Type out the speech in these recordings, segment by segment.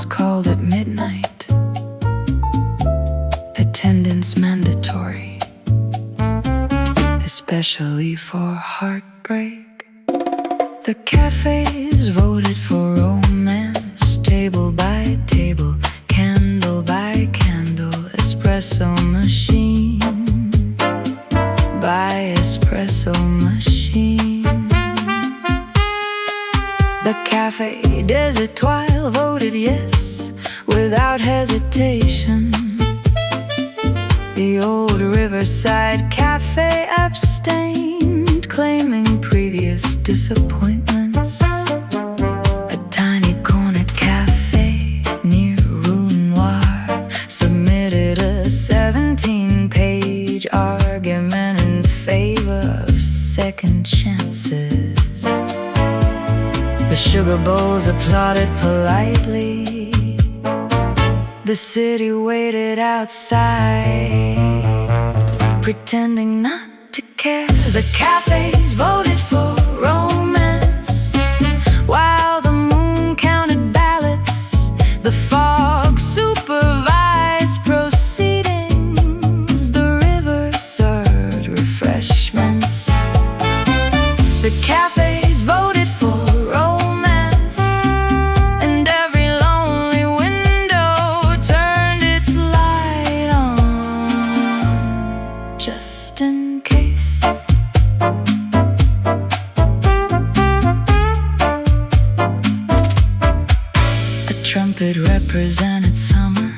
was called at midnight, attendance mandatory, especially for heartbreak. The cafes voted for romance, table by table, candle by candle, espresso machine by espresso machine. The Cafe des Etoiles voted yes without hesitation. The old Riverside Cafe abstained, claiming previous disappointments. A tiny corner cafe near Rue Noire submitted a 17-page argument in favor of second chances. The Sugar Bowls applauded politely. The city waited outside, pretending not to care. The cafes voted for romance, while the moon counted ballots. The fog supervised proceedings. The river served refreshments. The cafes voted for romance, and every lonely window turned its light on, just in case. A trumpet represented summer.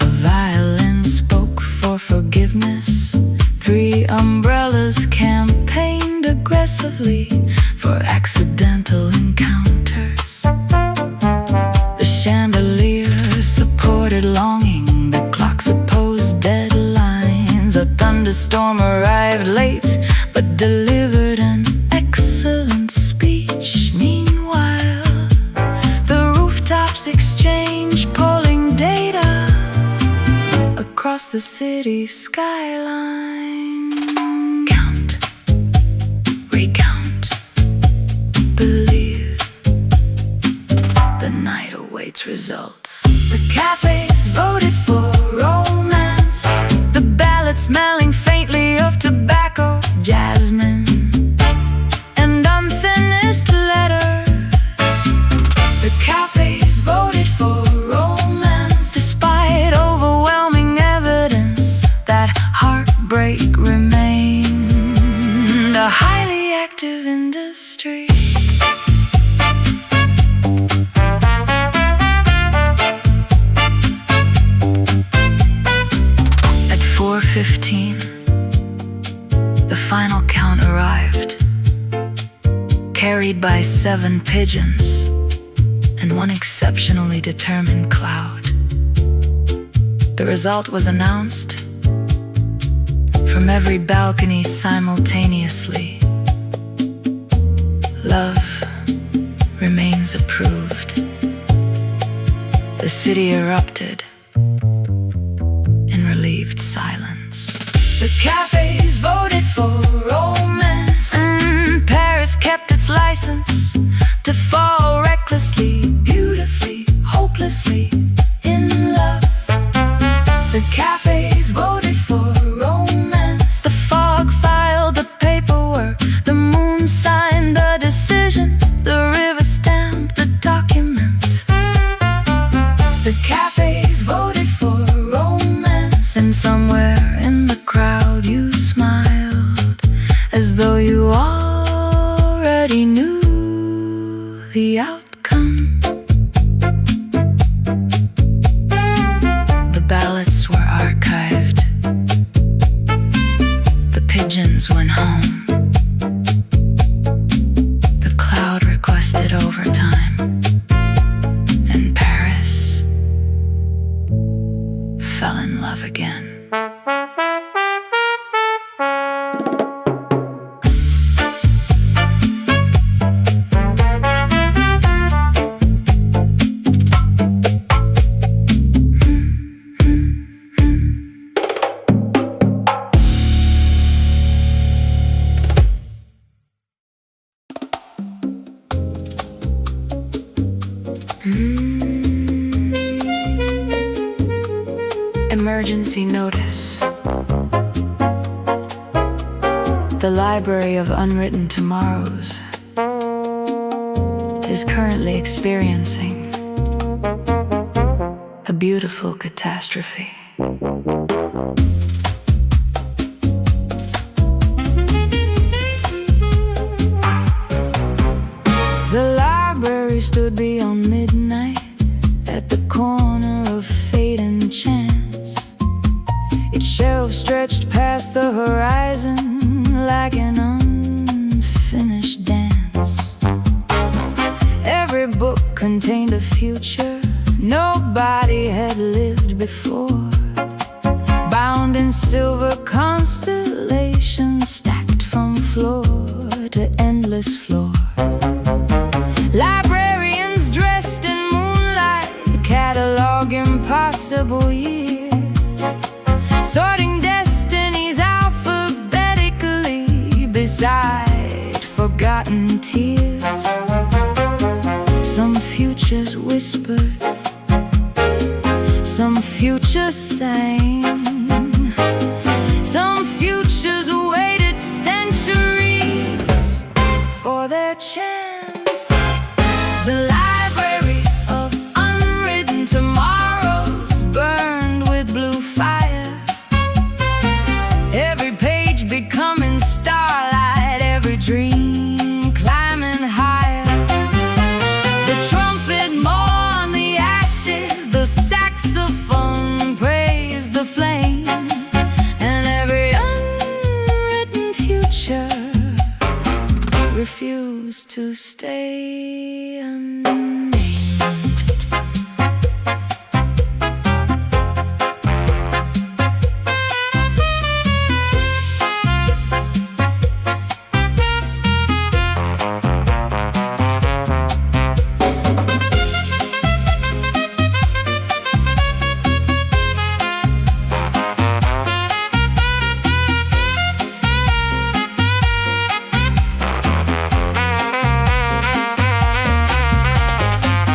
A violin spoke for forgiveness. 3 umbrellas campaigned aggressively for accidental encounters. The chandelier supported longing. The clocks opposed deadlines. A thunderstorm arrived late, but delivered an excellent speech. Meanwhile, the rooftops exchanged polling data across the city skyline. Count, recount, believe. The night awaits results. The cafes voted for romance. The ballot smelling faintly of tobacco, jasmine, and unfinished letters. The cafes voted for romance, despite overwhelming evidence that heartbreak remained a highly active industry. At 4:15, the final count arrived, carried by 7 pigeons and 1 exceptionally determined cloud. The result was announced from every balcony simultaneously. Love remains approved. The city erupted in relieved silence. The cafes voted for romance, and Paris kept its license to fall recklessly, beautifully, hopelessly in love. The cafes voted for romance. The fog filed the paperwork. The moon signed the decision. The river stamped the document. The cafes voted for romance, and somewhere in the crowd you smiled, as though you already knew the outcome. The ballots were archived. The pigeons went home. The cloud requested overtime, and Paris fell in love again. emergency notice. The library of unwritten tomorrows is currently experiencing a beautiful catastrophe. The library stood beyond midnight at the corner of fate and chance. Its shelves stretched past the horizon like an unfinished dance. Every book contained a future nobody had lived before, bound in silver constellations stacked from floor to endless floor. Librarians dressed in moonlight catalog impossible years, sorting destinies alphabetically beside forgotten tears. Some futures whispered, some futures sang, some futures waited centuries for their chance. The library of unwritten tomorrows burned with blue fire, every page becoming starlight, every dream climbing higher. The trumpet mourned the ashes, the saxophone praised the flame, and every unwritten future refused to stay unnamed.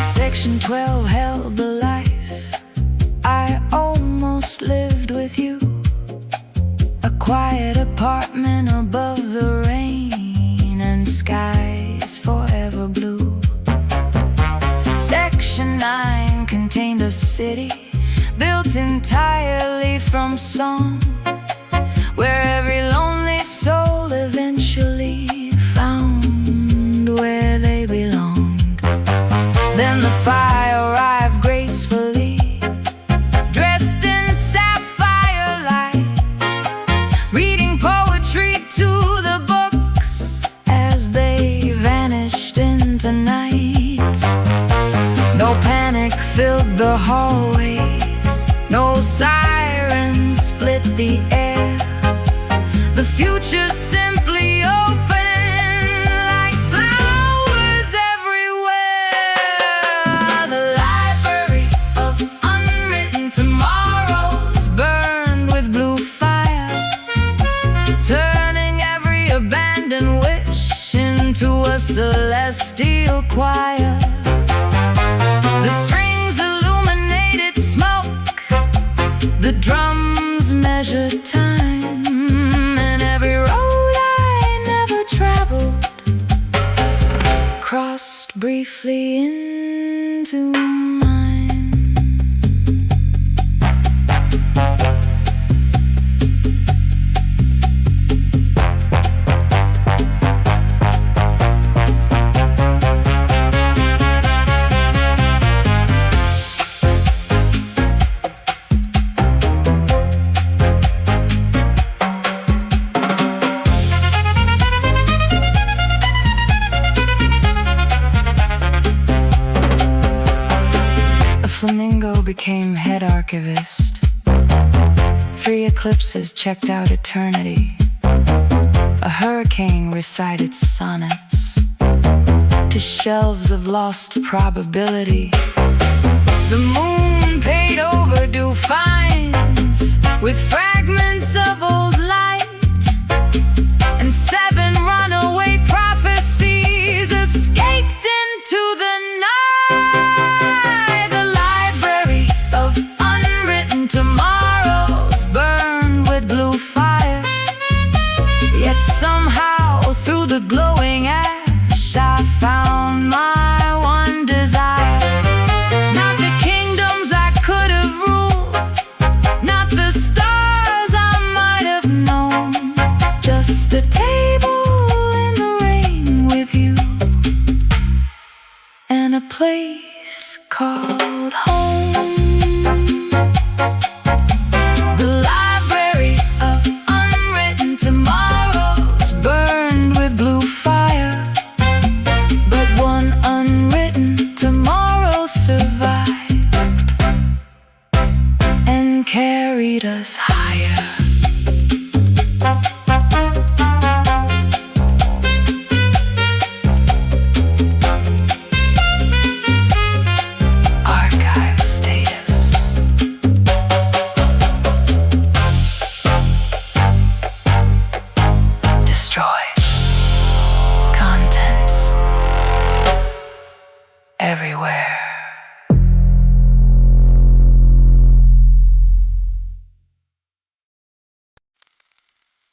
Section 12 held the life I almost lived with you, a quiet apartment above the rain and skies forever blue. Section 9 contained a city built entirely from song, where every lonely soul eventually found where they belonged. Then the fire arrived gracefully, dressed in sapphire light, reading poetry to the books as they vanished into night. No panic filled the hallways, no sirens split the air. The future simply opened like flowers everywhere. The library of unwritten tomorrows burned with blue fire, turning every abandoned wish into a celestial choir. The strings illuminated smoke, the drums measured time, and every road I never traveled crossed briefly into mine. Flamingo became head archivist. 3 eclipses checked out eternity. A hurricane recited sonnets to shelves of lost probability. The moon paid overdue fines with fragments of old light, and 7 runaway prophecies escaped into the night. The library of unwritten tomorrow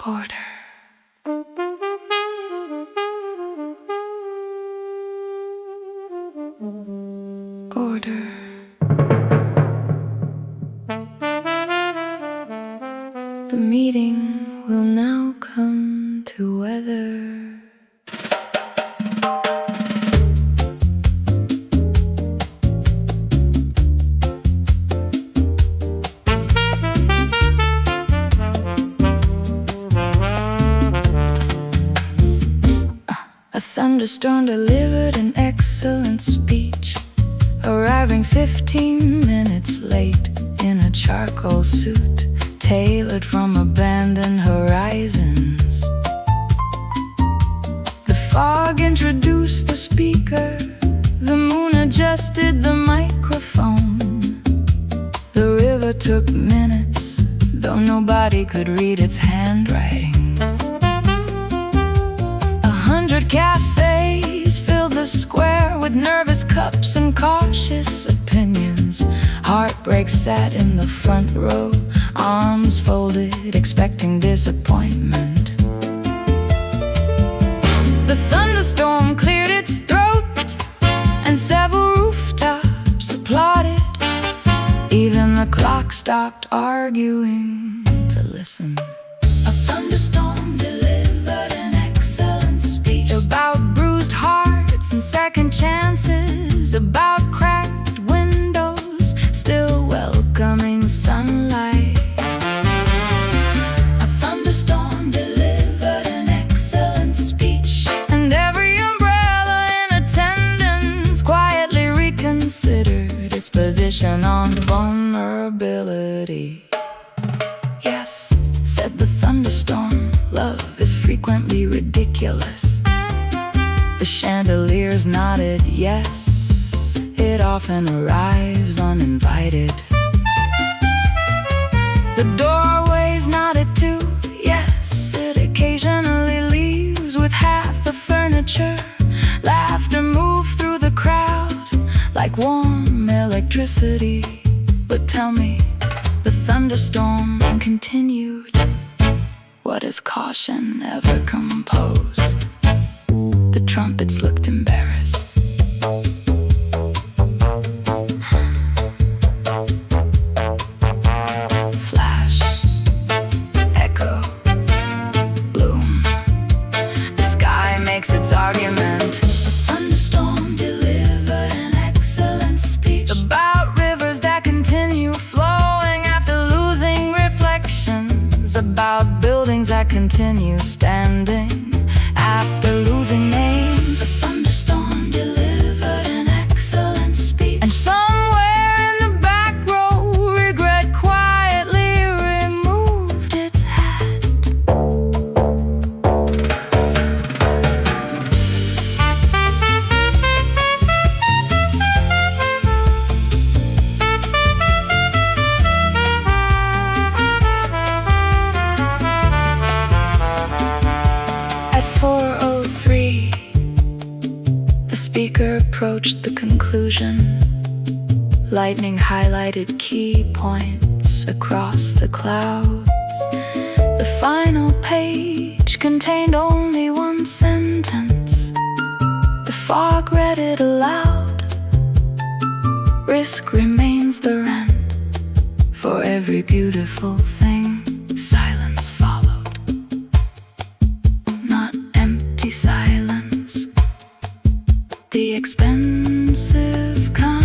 border. Order. The meeting will now come to weather. A thunderstorm delivered an excellent speech, arriving 15 minutes late in a charcoal suit, tailored from abandoned horizons. The fog introduced the speaker, the moon adjusted the microphone. The river took minutes, though nobody could read its handwriting. 100 cafes filled the square with nervous cups and cautious opinions. Heartbreak sat in the front row, arms folded, expecting disappointment. The thunderstorm cleared its throat, and several rooftops applauded. Even the clock stopped arguing to listen. A thunderstorm delivered an excellent speech about bruised hearts and second chances, about cracked windows still welcoming sunlight. A thunderstorm delivered an excellent speech, and every umbrella in attendance quietly reconsidered its position on vulnerability. Yes, said the thunderstorm, love is frequently ridiculous. The chandeliers nodded yes, it often arrives uninvited. The doorways nodded too, yes, it occasionally leaves with half the furniture. Laughter moved through the crowd like warm electricity. But tell me, the thunderstorm continued. What has caution ever composed? The trumpets looked embarrassed. Flash, echo, bloom. The sky makes its argument. The thunderstorm delivered an excellent speech about rivers that continue flowing after losing reflections, about buildings that continue standing after losing names. The thunderstorm delivered an excellent speech, and somewhere in the back row, regret quietly removed its hat. At 4:03, the speaker approached the conclusion. Lightning highlighted key points across the clouds. The final page contained only one sentence. The fog read it aloud. Risk remains the rent. For every beautiful thing, silence followed. Not empty silence, the expensive kind.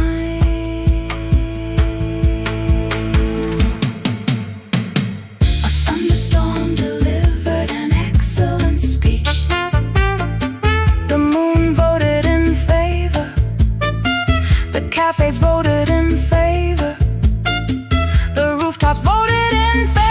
A thunderstorm delivered an excellent speech. The moon voted in favor, the cafes voted in favor, the rooftops voted in favor.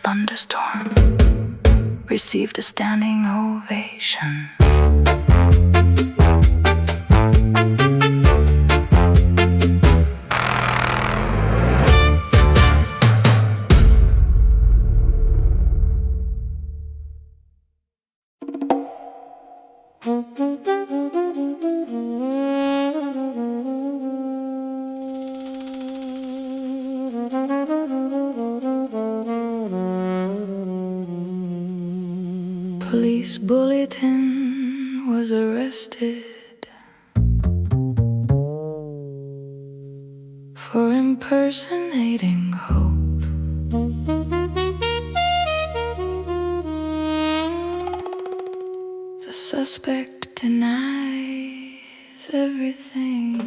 thunderstorm received a standing ovation. Police bulletin was arrested for impersonating hope. The suspect denies everything.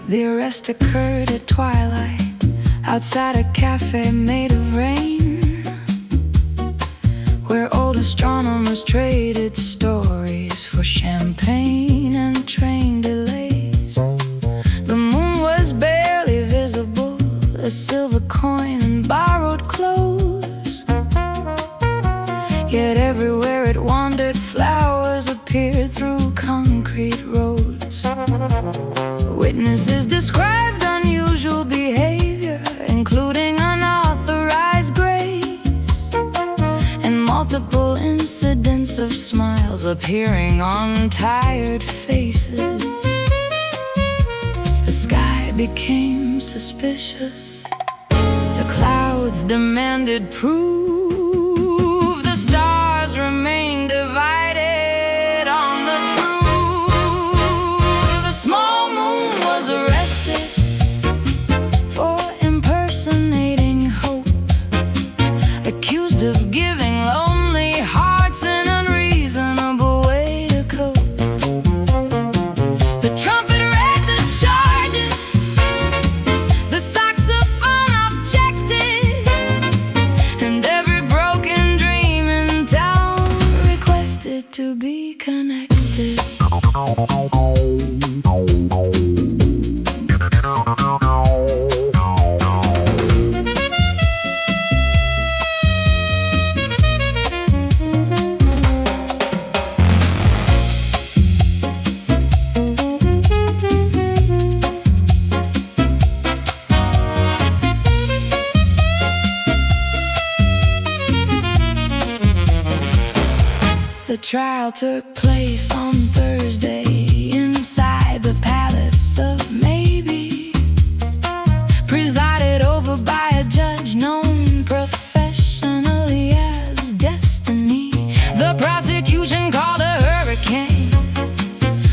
The arrest occurred at twilight outside a cafe made of rain, where old astronomers traded stories for champagne and train delays. The moon was barely visible, a silver coin and borrowed clothes. Yet everywhere it wandered, flowers appeared through concrete roads. Witnesses described unusual behavior, including unauthorized grace, and multiple incidents of smiles appearing on tired faces. The sky became suspicious. The clouds demanded proof. The stars remained divided on the truth. The small moon was arrested for impersonating hope, accused of giving lonely hearts an unreasonable way to cope. The trumpet read the charges, the saxophone objected, and every broken dream in town requested to be connected. The trial took place on Thursday inside the Palace of Maybe, presided over by a judge known professionally as Destiny. The prosecution called a hurricane,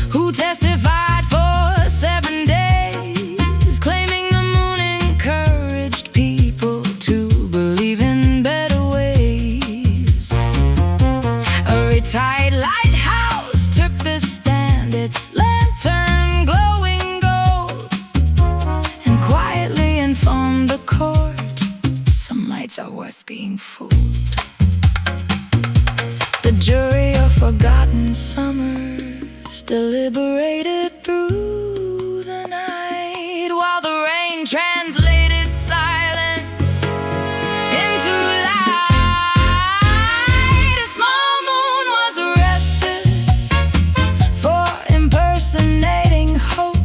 who testified for 7 days, claiming the moon encouraged people to believe in better ways. A retired lighthouse took the stand, its lantern glowing gold, and quietly informed the court, some lights are worth being fooled. The jury of forgotten summers deliberated through the night, while the rain translated silence into light. A small moon was arrested for impersonating hope,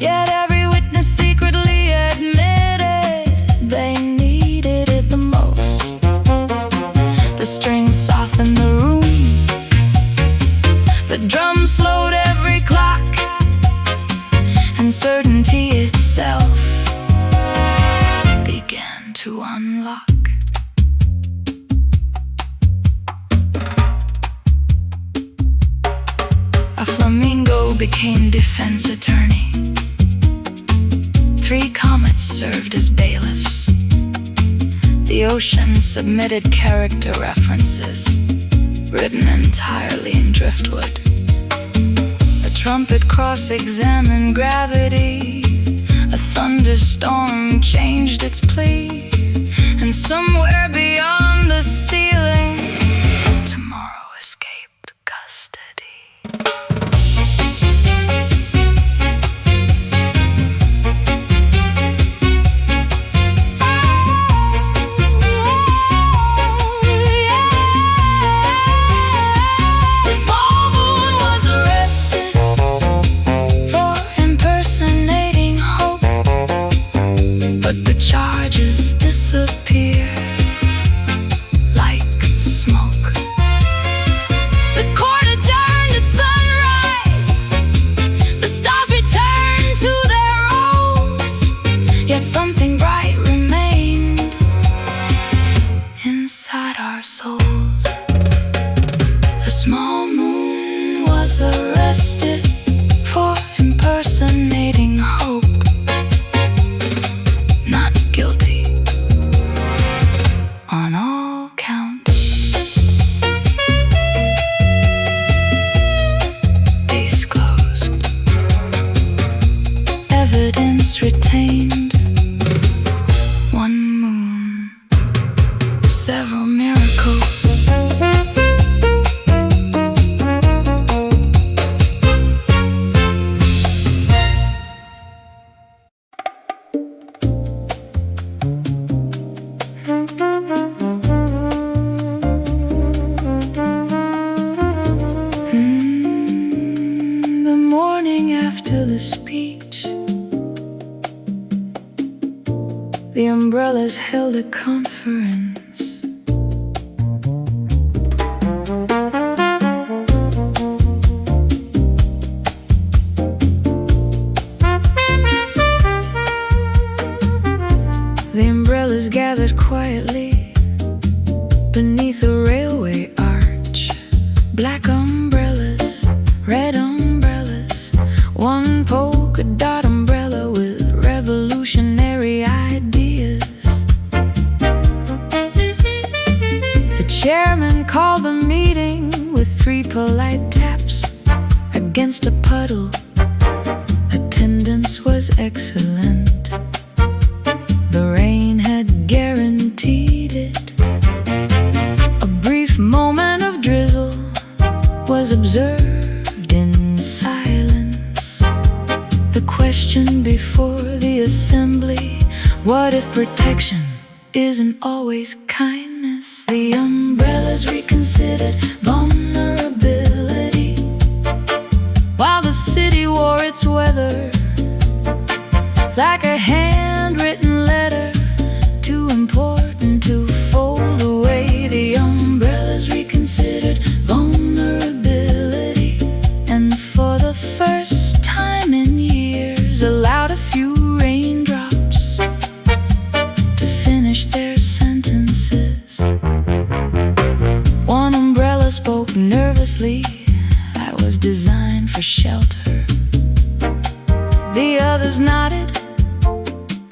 yet every witness secretly admitted they needed it the most. The strings softened the room, the drum slowed every clock, and certainty itself began to unlock. A flamingo became defense attorney. 3 comets served as bailiffs. The ocean submitted character references, written entirely in driftwood. A trumpet cross-examined gravity. A thunderstorm changed its plea, and And somewhere beyond the ceiling, tomorrow escaped custody. Charges disappear like smoke. The court adjourned at sunrise. The stars returned to their rows. Yet something bright remained inside our souls. A small moon was arrested for impersonating hope. Not guilty on all counts. Case closed. Evidence retained. One moon, several miracles. After the speech, the umbrellas held a conference. The umbrellas gathered quietly beneath a railway arch. Black umbrellas, red umbrellas, one polka dot umbrella with revolutionary ideas. The chairman called the meeting with 3 polite taps against a puddle. Attendance was excellent. The rain had guaranteed it. A brief moment of drizzle was observed in silence. The question before the assembly: what if protection isn't always kindness? The umbrellas reconsidered vulnerability while the city wore its weather like a handwritten letter, too important to fold away. The umbrellas reconsidered vulnerability, and for the first time in years allowed a few raindrops to finish their sentences. One umbrella spoke nervously: I was designed for shelter. The others nodded,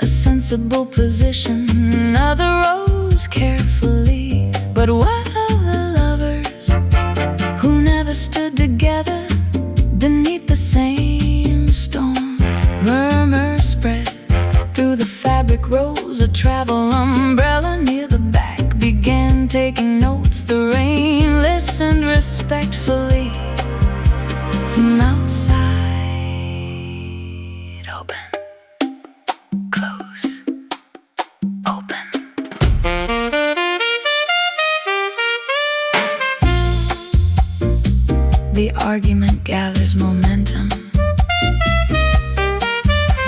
a sensible position. Another rose carefully. But what of the lovers who never stood together beneath the same storm? Murmurs spread through the fabric rose. A travel umbrella near the back began taking notes. The rain listened respectfully from outside. Open, close, open. The argument gathers momentum.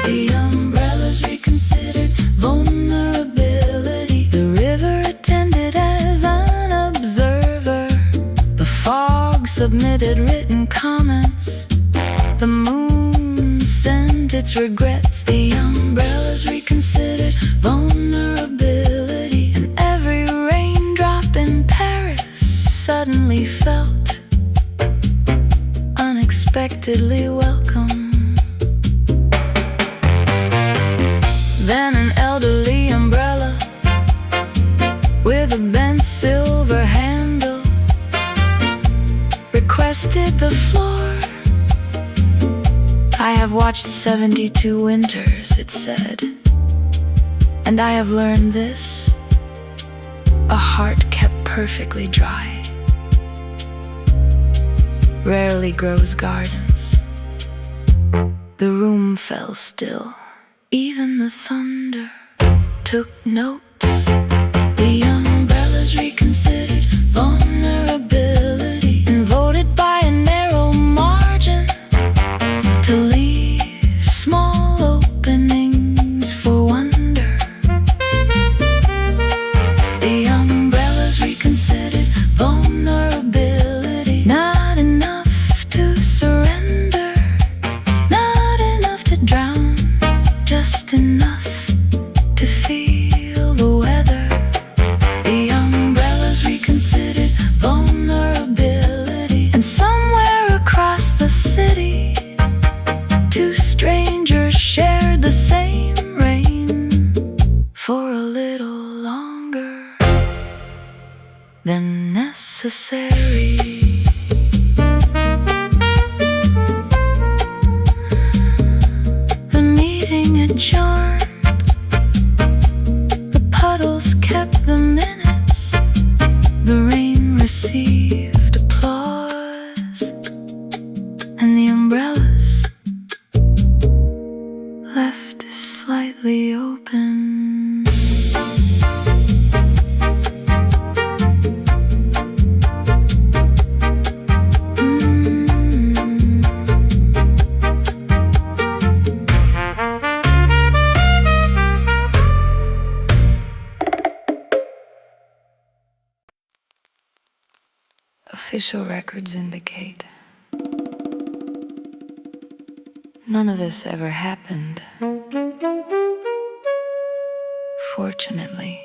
The umbrellas reconsidered vulnerability. The river attended as an observer. The fog submitted written comments. The moon sent its regrets. The umbrellas reconsidered vulnerability, and every raindrop in Paris suddenly felt unexpectedly welcome. Then an elderly umbrella with a bent silver handle requested the floor. I have watched 72 winters, it said, and I have learned this: heart kept perfectly dry. Rarely grows gardens. The room fell still. Even the thunder took notes. The umbrellas reconsidered vulnerability and voted by a narrow margin to leave small openings for wonder. The umbrellas reconsidered vulnerability. Not enough to surrender, not enough to drown, just enough to feel the weather. The umbrellas reconsidered vulnerability. And somewhere across the city, two strangers shared the same rain for a little longer than necessary. The meeting adjourned. The puddles kept the minutes. The rain received applause, and the umbrellas left slightly open. Official records indicate none of this ever happened. Fortunately,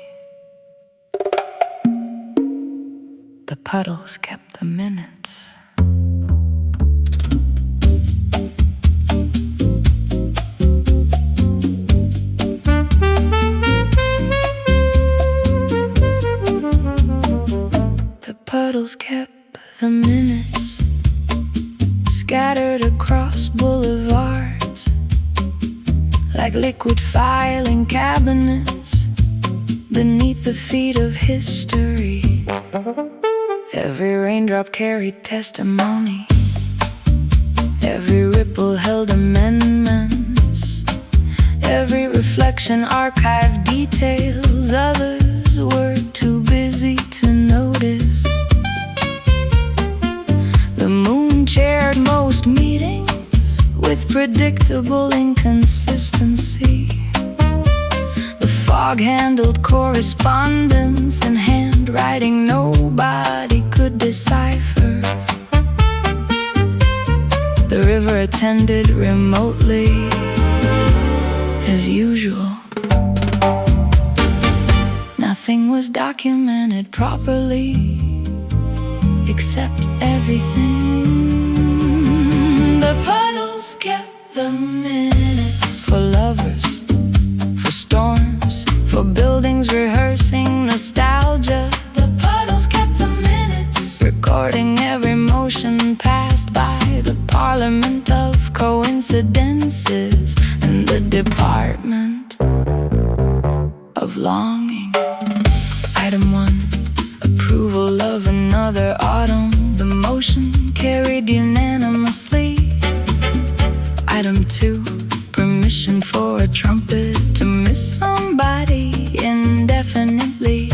the puddles kept the minutes. The puddles kept the minutes, scattered across boulevards like liquid filing cabinets beneath the feet of history. Every raindrop carried testimony, every ripple held amendments, every reflection archived details others were too busy to notice. The moon chaired most meetings with predictable inconsistency. The fog handled correspondence and handwriting nobody could decipher. The river attended remotely as usual. Nothing was documented properly except everything. The puddles kept the minutes for lovers, for storms, for buildings rehearsing nostalgia. The puddles kept the minutes, recording every motion passed by the parliament of coincidences and the department of longing. Item 1, approval of another autumn. The motion carried unanimously. Item 2, permission for a trumpet to miss somebody indefinitely.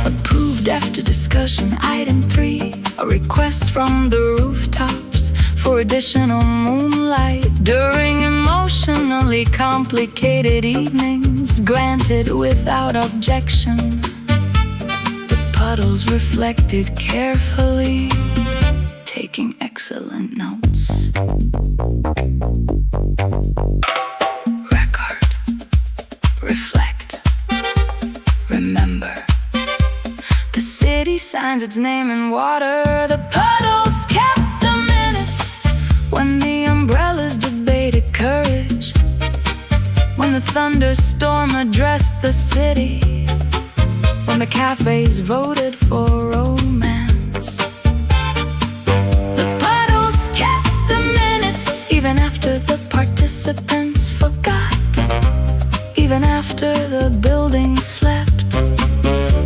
Approved after discussion. Item 3, a request from the rooftops for additional moonlight during emotionally complicated evenings. Granted without objection. Puddles reflected carefully, taking excellent notes. Record, reflect, remember. The city signs its name in water. The puddles kept the minutes when the umbrellas debated courage, when the thunderstorm addressed the city, when the cafes voted for romance. The puddles kept the minutes, even after the participants forgot, even after the building slept,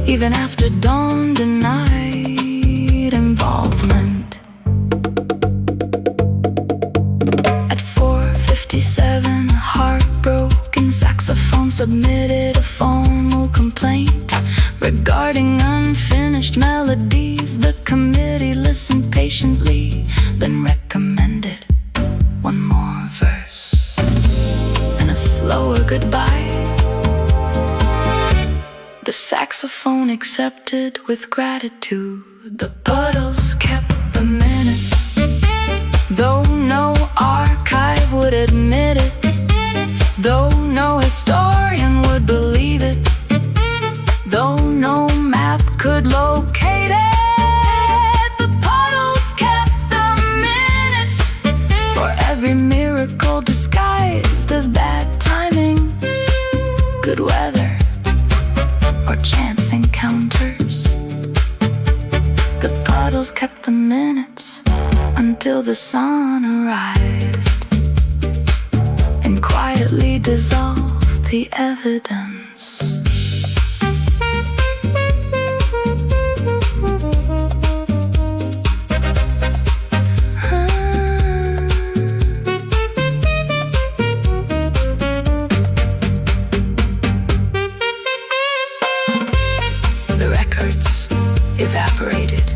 even after after dawn denied involvement. At 4:57, heartbroken saxophone submitted a formal complaint regarding unfinished melodies. The committee listened patiently, then recommended one more verse and a slower goodbye. The saxophone accepted with gratitude. The puddles kept the minutes, though no archive would admit it, though no historian would believe it, though no map could locate it. The puddles kept the minutes, for every miracle disguised as bad timing, good weather, or chance encounters. The puddles kept the minutes until the sun arrived and quietly dissolved the evidence. The records evaporated.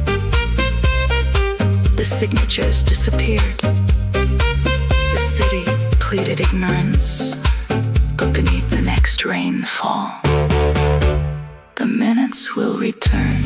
The signatures disappeared. The city pleaded ignorance, but beneath the next rainfall, the minutes will return.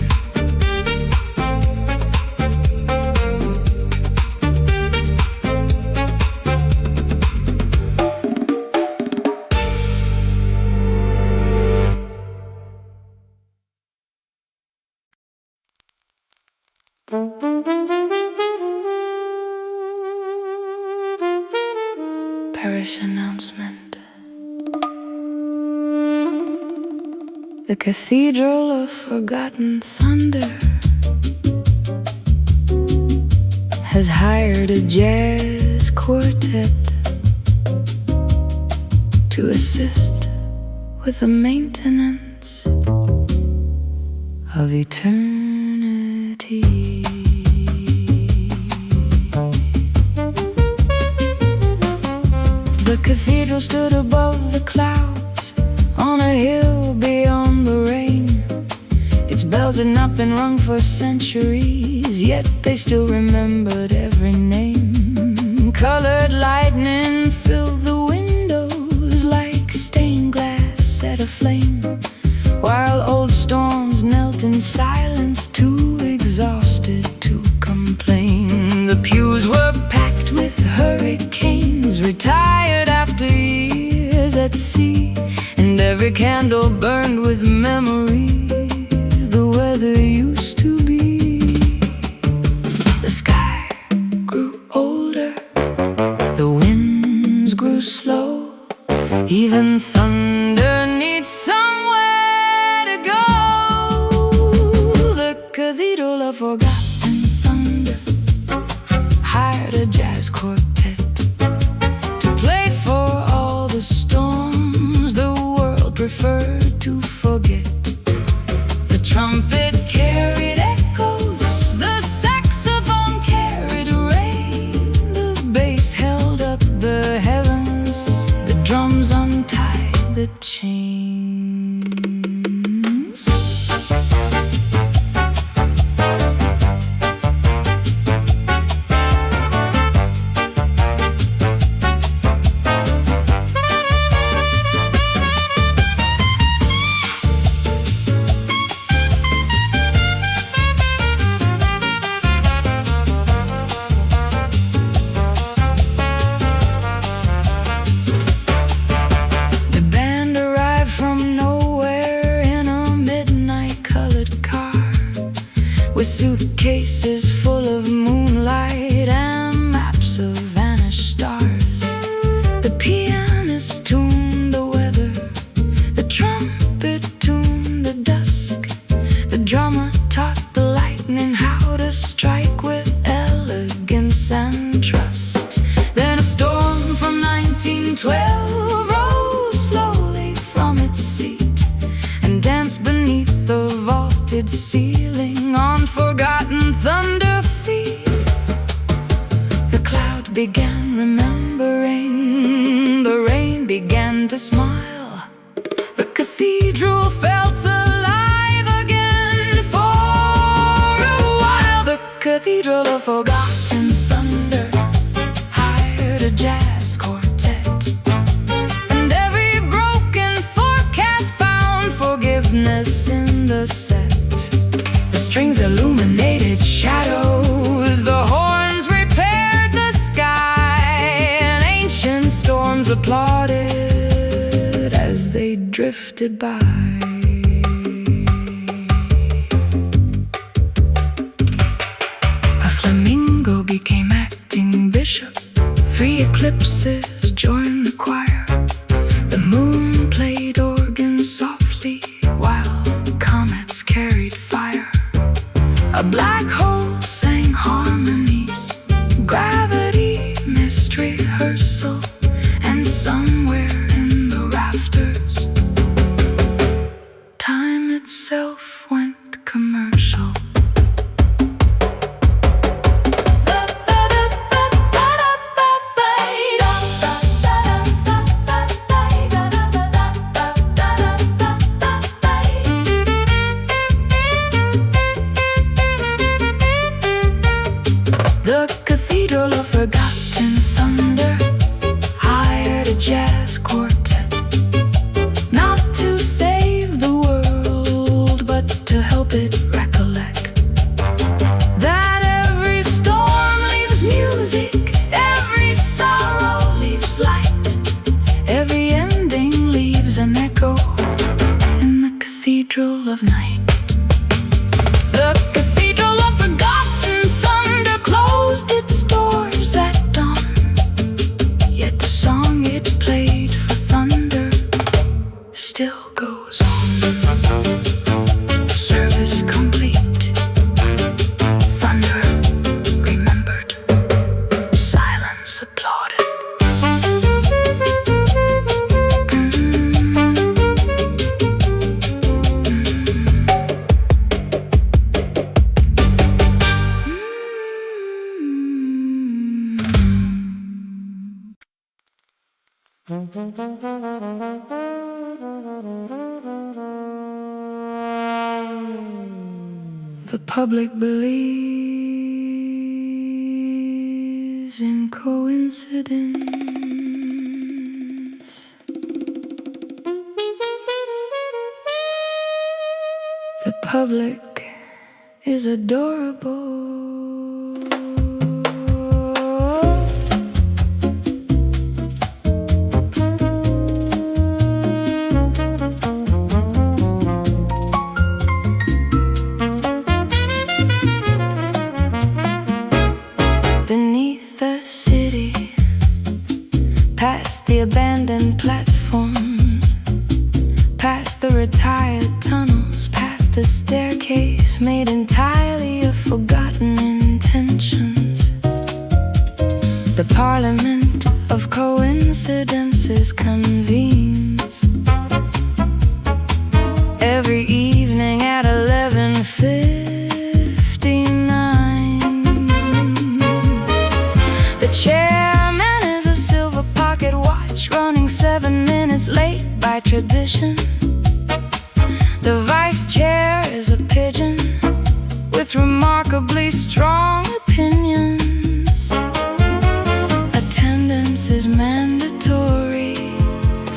Parish announcement. The Cathedral of Forgotten Thunder has hired a jazz quartet to assist with the maintenance of eternity. The cathedral stood above the clouds on a hill beyond the rain. Its bells had not been rung for centuries, yet they still remembered every name. Colored lightning filled the windows like stained glass set aflame, while old storms knelt in silence, too exhausted to complain. The pews were packed with hurricanes, retired after years at sea, and every candle burned with memories the weather used to be. The sky grew older, the winds grew slow, even thunder needs somewhere to go. The Cathedral of Forgotten Thunder hired a jazz quartet to play for all the storms the world preferred to forget. The trumpet carried echoes, the saxophone carried rain, the bass held up the heavens, the drums untied the chains. With suitcases full of moonlight and maps of vanished stars. The pianist tuned the weather, the trumpet tuned the dusk, the drummer taught the lightning how to strike with elegance and trust. Then a storm from 1912 rose slowly from its seat and danced beneath the vaulted ceiling on forgotten thunder feet. The clouds began remembering, the rain began to smile. The cathedral felt alive again for a while. The cathedral of forgotten thunder hired a jazz quartet, and every broken forecast found forgiveness in the set. The strings illuminated shadows, the horns repaired the sky, and ancient storms applauded as they drifted by. A flamingo became acting bishop, 3 eclipses joined the choir. The moon played organ softly while comets carried fire. A black hole sang harmonies, gravity missed rehearsal, and somewhere in the rafters, time itself went commercial. The cathedral of forgotten thunder hired a jazz quartet, not to save the world, but to help it recollect that every storm leaves music, every sorrow leaves light, every ending leaves an echo in the cathedral of night. The cathedral of forgotten thunder closed its doors at dawn, yet the song it played for thunder still goes on. Service complete, thunder remembered, silence applauded. The public believes in coincidence. The public is adorable. Beneath the city, past the abandoned platforms, past the retired tunnels, past a staircase made entirely of forgotten intentions, the parliament of coincidences convenes every evening at 11:59. The chairman is a silver pocket watch running 7 minutes late by tradition. The vice chair is a pigeon with remarkably strong opinions. Attendance is mandatory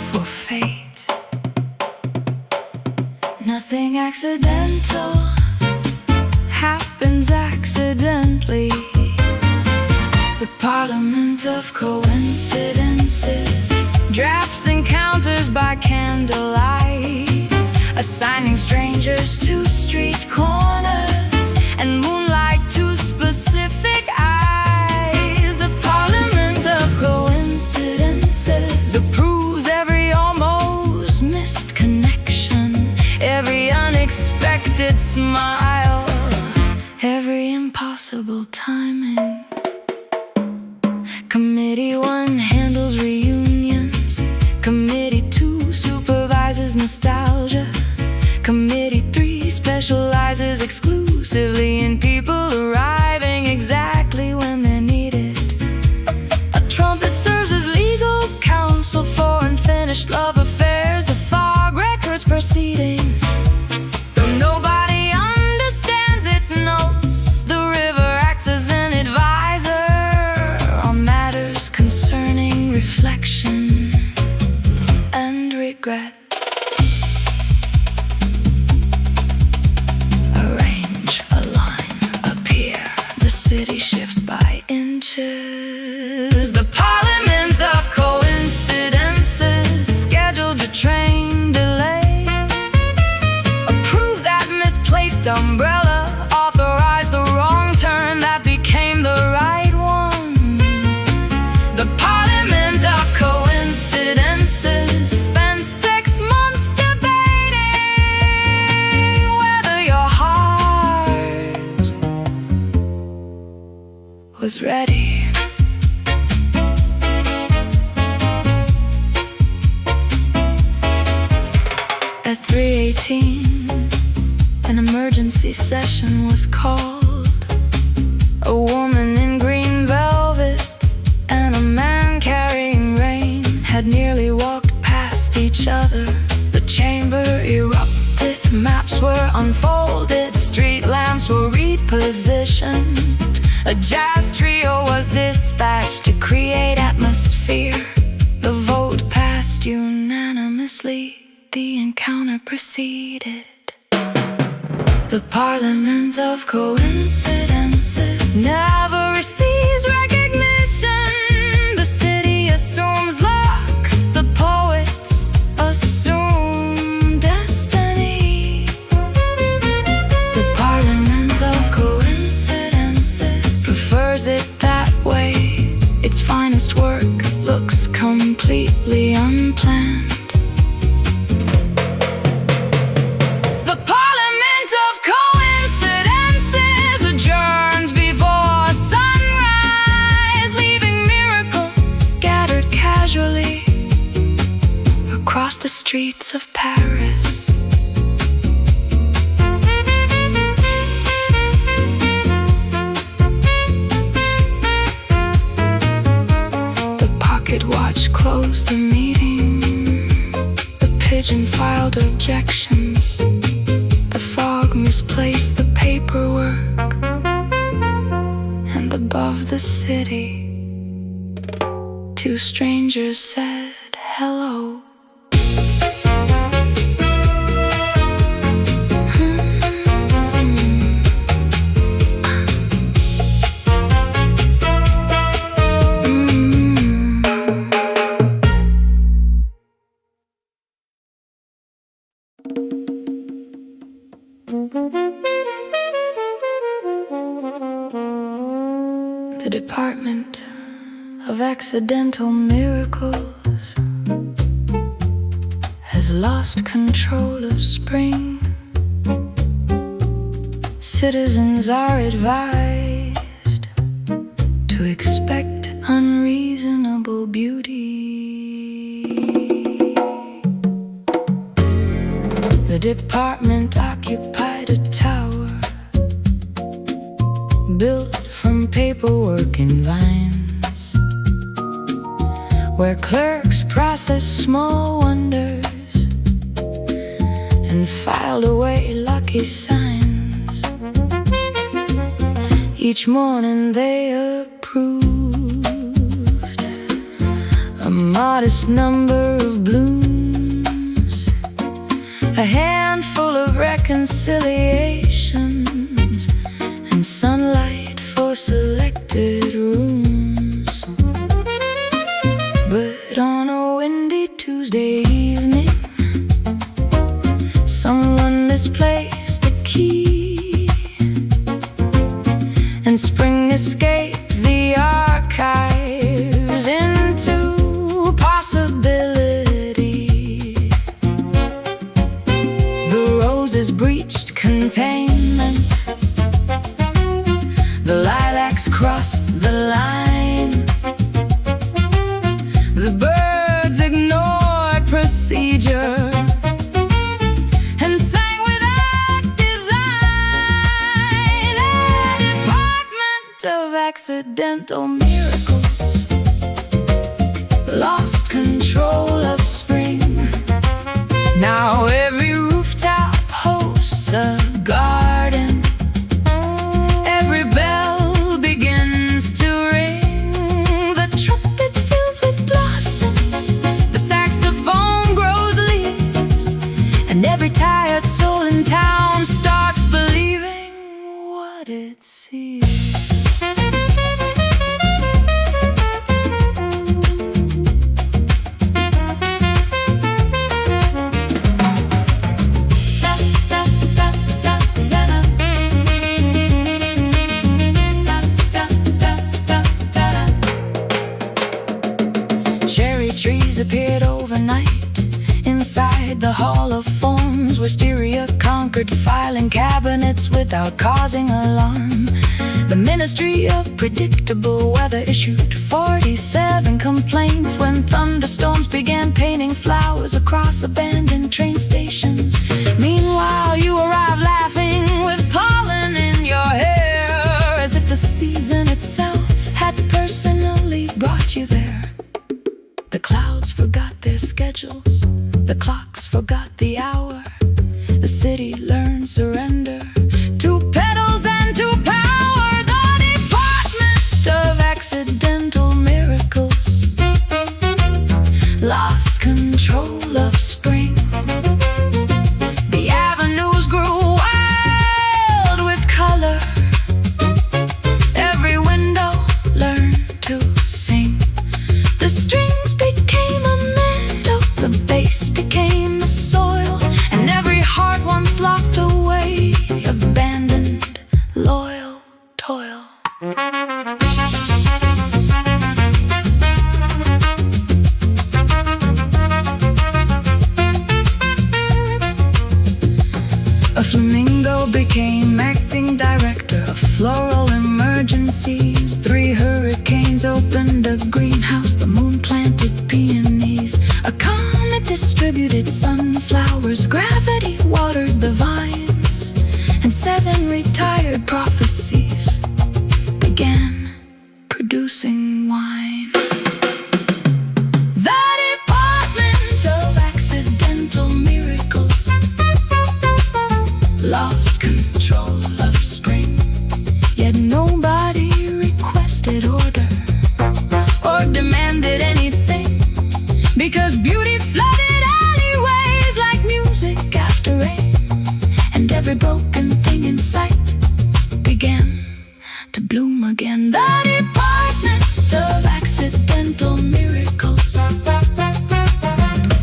for fate. Nothing accidental happens accidentally. The parliament of coincidences drafts encounters by candlelight, assigning strangers to street corners and moonlight to specific eyes. The parliament of coincidences approves every almost missed connection, every unexpected smile, every impossible timing. Committee 1 handles reunions, Committee 2 supervises nostalgia, Committee 3 specializes specializes exclusively in people arriving exactly when they're needed. A trumpet serves as legal counsel for unfinished love affairs. A fog records proceedings. Though nobody understands its notes, the river acts as an advisor on matters concerning reflection and regret. Arrange, align, appear. The city shifts by inches. The parliament of coincidences scheduled a train delay. Approve that misplaced umbrella. Authorize the wrong turn that became the right one. The parliament of coincidences spent 6 months debating whether your heart was ready. At 3:18, an emergency session was called. A woman in green velvet and a man carrying rain had nearly walked past each other. The chamber erupted, maps were unfolded, street lamps were repositioned. A jazz trio was dispatched to create atmosphere. The vote passed unanimously. The encounter proceeded. The parliament of coincidences never receives recognition. The city assumes luck. The poets assume destiny. The parliament of coincidences prefers it that way. Its finest work looks completely unplanned. Across the streets of Paris, the pocket watch closed the meeting. The pigeon filed objections. The fog misplaced the paperwork. And above the city, two strangers said hello. The Department of Accidental Miracles has lost control of spring. Citizens are advised to expect unreasonable beauty. The department occupied a tower built from paperwork and vines, where clerks processed small wonders and filed away lucky signs. Each morning they approved a modest number of blooms, a handful of reconciliations, and sunlight for selected rooms. But on a windy Tuesday evening, someone misplaced a key, and spring escaped the archives into possibility. The roses breached containment. The lilacs crossed the line. The birds ignored procedure and sang without desire. accidental miracles, lost control of spring. Now every rooftop hosts a garden, every bell begins to ring. The trumpet fills with blossoms, the saxophone grows leaves, and every tired soul in town starts believing what it sees. Trees appeared overnight inside the Hall of Forms. Wisteria conquered filing cabinets without causing alarm. The Ministry of Predictable Weather issued 47 complaints when thunderstorms began painting flowers across abandoned train stations. Meanwhile, you arrived laughing with pollen in your hair, as if the season itself had personally brought you there. The clouds forgot their schedules, the clocks forgot the hour. The city learned surrender to pedals and to power. The Department of Accidental Miracles lost control of spring. The avenues grew wild with color, every window learned to sing. The strings became a meadow, the bass became the soil, and every heart once locked away abandoned loyal toil. A flamingo became acting director of floral emergencies. 3 hurricanes opened a greenhouse, the moon planted peonies. A comet distributed sunflowers, gravity watered the vines, and 7 retired prophecies began producing wine. The Department of Accidental Miracles lost control of spring, yet nobody requested order or demanded anything, because beauty flooded alleyways like music after rain, and every broken thing in sight began to bloom again. The Department of Accidental Miracles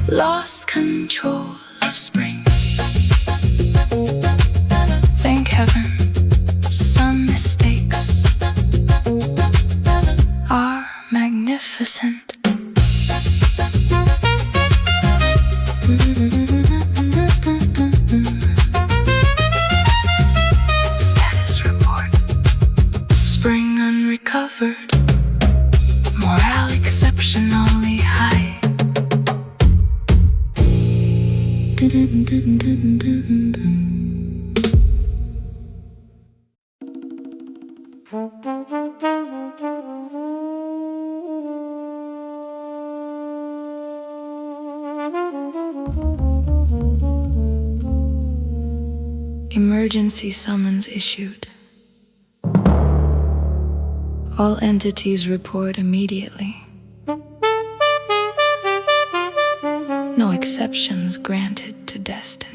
lost control of spring. Thank heaven, some mistakes are magnificent. Status report. Spring unrecovered. Morale exceptionally high. Emergency summons issued. All entities report immediately. No exceptions granted to destiny.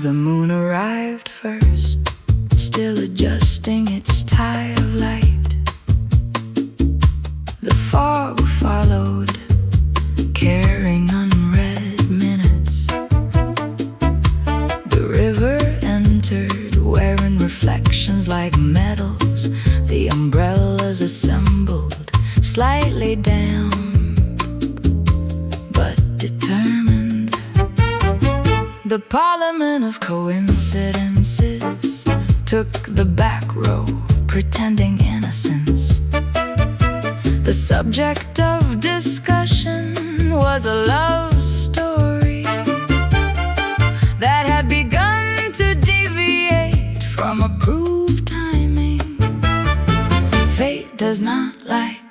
The moon arrived first, still adjusting its tie of light. The fog followed, carrying unread minutes. The river entered, wearing reflections like medals. The umbrellas assembled, slightly damp, but determined. The parliament of coincidences took the back row, pretending innocence. The subject of discussion was a love story that had begun to deviate from approved timing. Fate does not like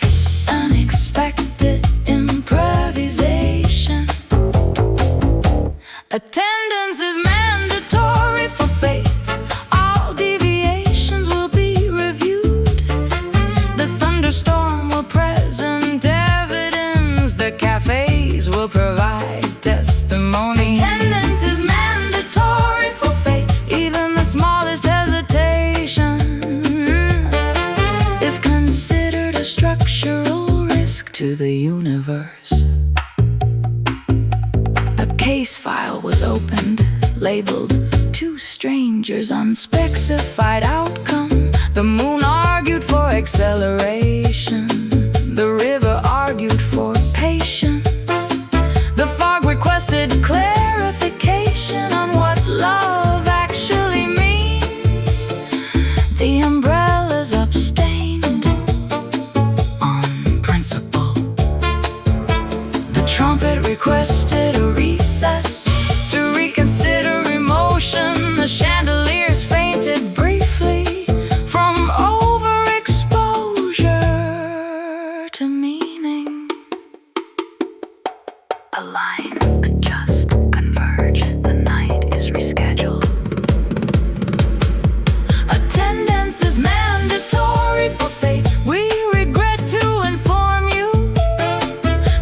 unexpected improvisation. Attendance is mandatory for fate. All deviations will be reviewed. The thunderstorm will present evidence. The cafes will provide testimony. Attendance is mandatory for fate. Even the smallest hesitation is considered a structural risk to the universe. A case file was opened, labeled "Two strangers, unspecified outcome." The moon argued for acceleration. The river argued for patience. The fog requested clarification on what love actually means. The umbrellas abstained on principle. The trumpet requested a recess to reconsider emotion. The chandeliers fainted briefly from overexposure to meaning. Align, adjust, converge. The night is rescheduled. Attendance is mandatory for fate. We regret to inform you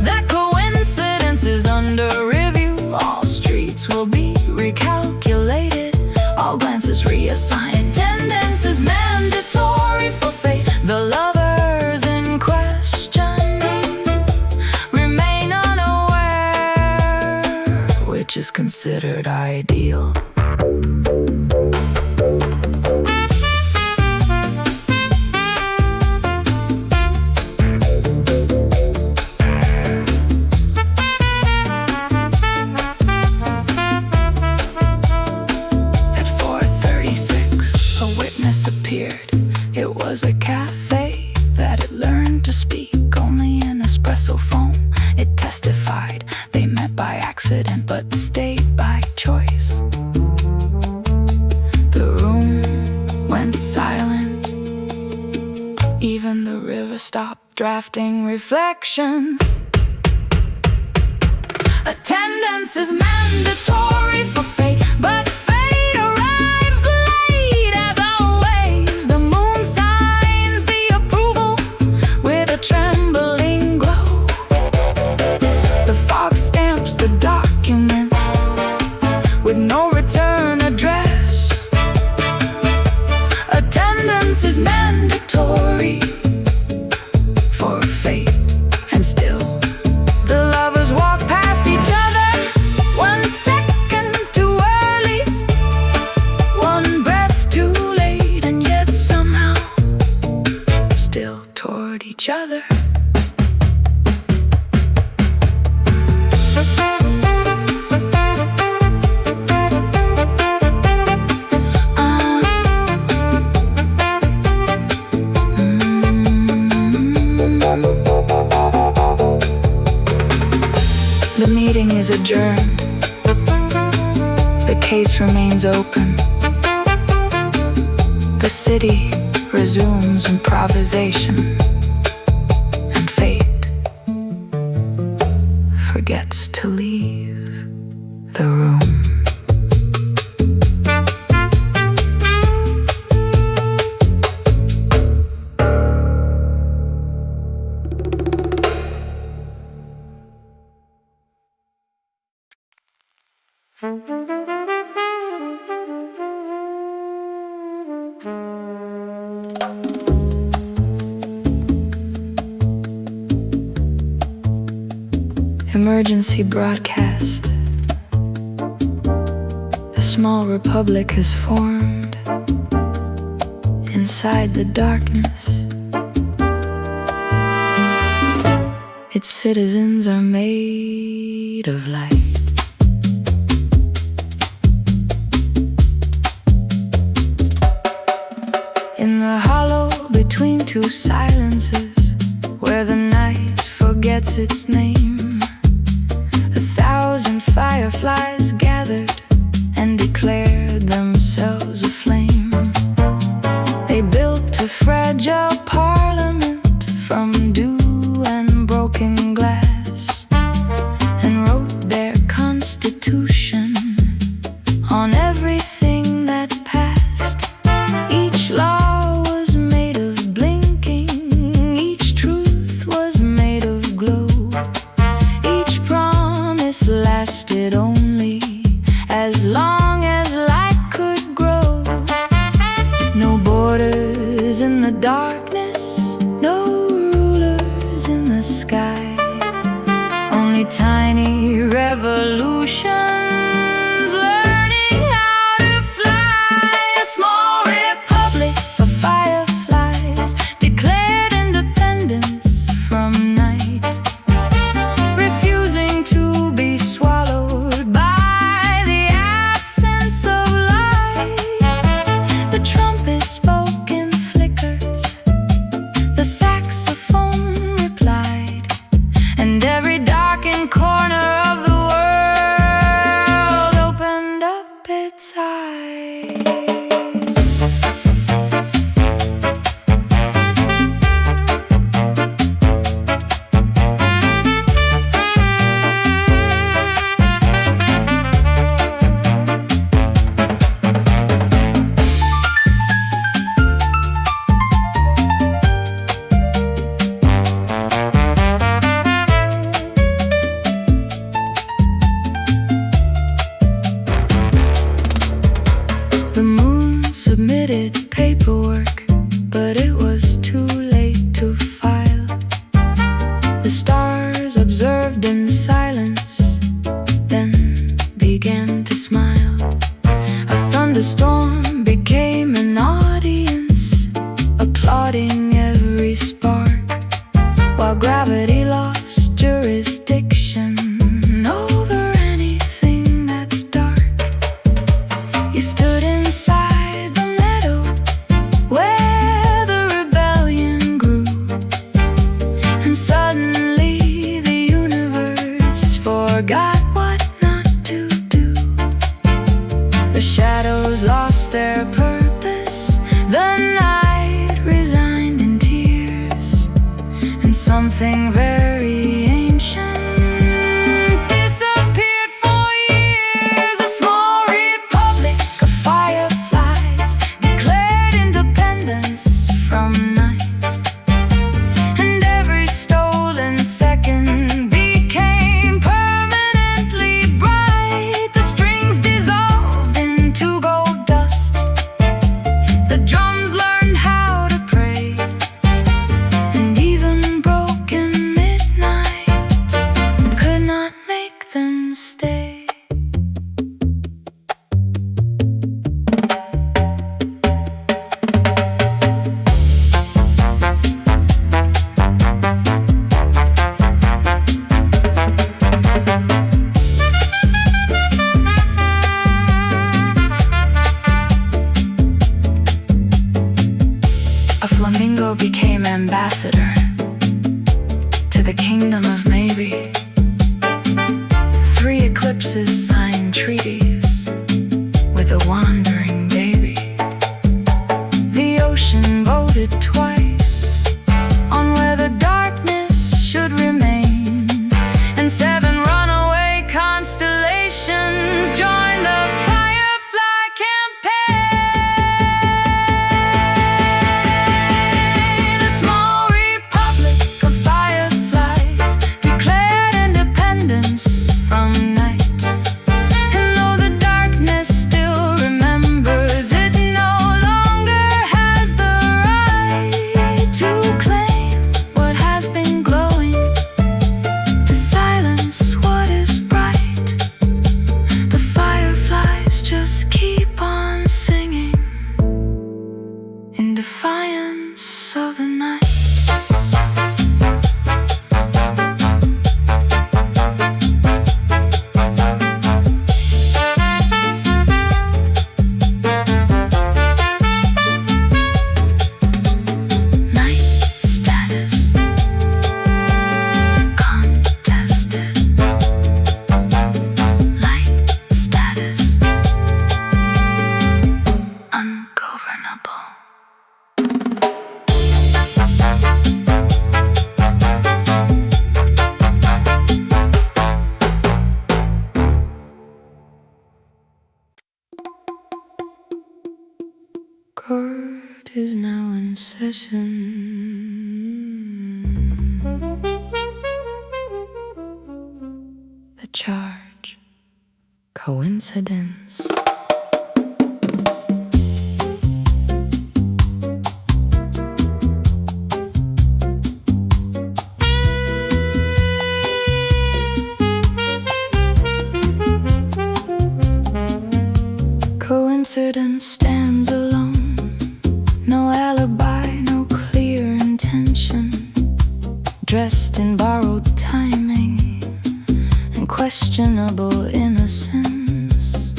that coincidence is under review. All streets will be recalculated, all glances reassigned. Attendance is mandatory for fate. The lovers in question remain unaware, which is considered ideal. At 4:36, a witness appeared. It was a cafe that had learned to speak only in espresso foam. It testified they met by accident but stayed by choice. The room went silent. Even the river stopped drafting reflections. Attendance is mandatory for fate, but fate arrives late as always. The moon signs the approval with a trembling glow. The fog stamps the document with no return address. Attendance is mandatory for fate, and still the lovers walk past each other, 1 second too early, 1 breath too late, and yet somehow still toward each other. The meeting is adjourned. The case remains open. The city resumes improvisation, and fate forgets to leave the room. Emergency broadcast. A small republic has formed inside the darkness. Its citizens are made of light. In the hollow between two silences, where the gets its name. 1,000 fireflies gathered and declared themselves aflame. They built a fragile parliament from dew and broken glass, and wrote their constitution on everything that passed. Each law was made of blinking, each truth was made of glow. Each promise lasted only as long as light could grow. No borders in the darkness, no rulers in the sky, only tiny revolutions learning how to fly. A small republic of fireflies declared independence from night, refusing to be swallowed by the absence of light. The trumpet spoke in flickers, the saxophone replied, and every darkened corner of the world opened up its eyes. The moon submitted paperwork, but it was too late to file. The stars observed in silence, then began to smile. A thunderstorm became an audience, applauding every spark, while gravity lost jurisdiction over anything that's dark. You stood inside the meadow where the rebellion grew, and suddenly the universe forgot what not to do. The shadows lost their purpose, the night resigned in tears, and something very ancient disappeared for years. A small republic of fireflies declared independence from night, and every stolen second became permanently bright. The strings dissolved into gold dust, the drums learned how to pray, and even broken midnight could not make them stay. A flamingo became ambassador to the kingdom of maybe. 3 eclipses signed treaties with a wandering baby. The ocean voted twice on whether darkness should remain, and 7 runaway constellations joined the Firefly campaign. A small republic of fireflies declared independence from night, and though the darkness still remembers, it no longer has the right to claim what has been glowing, to silence what is bright. The fireflies just keep on singing in defiance of the night. Night status. word is now in session. The charge, coincidence. Coincidence stands alone, no alibi, no clear intention, dressed in borrowed timing and questionable innocence.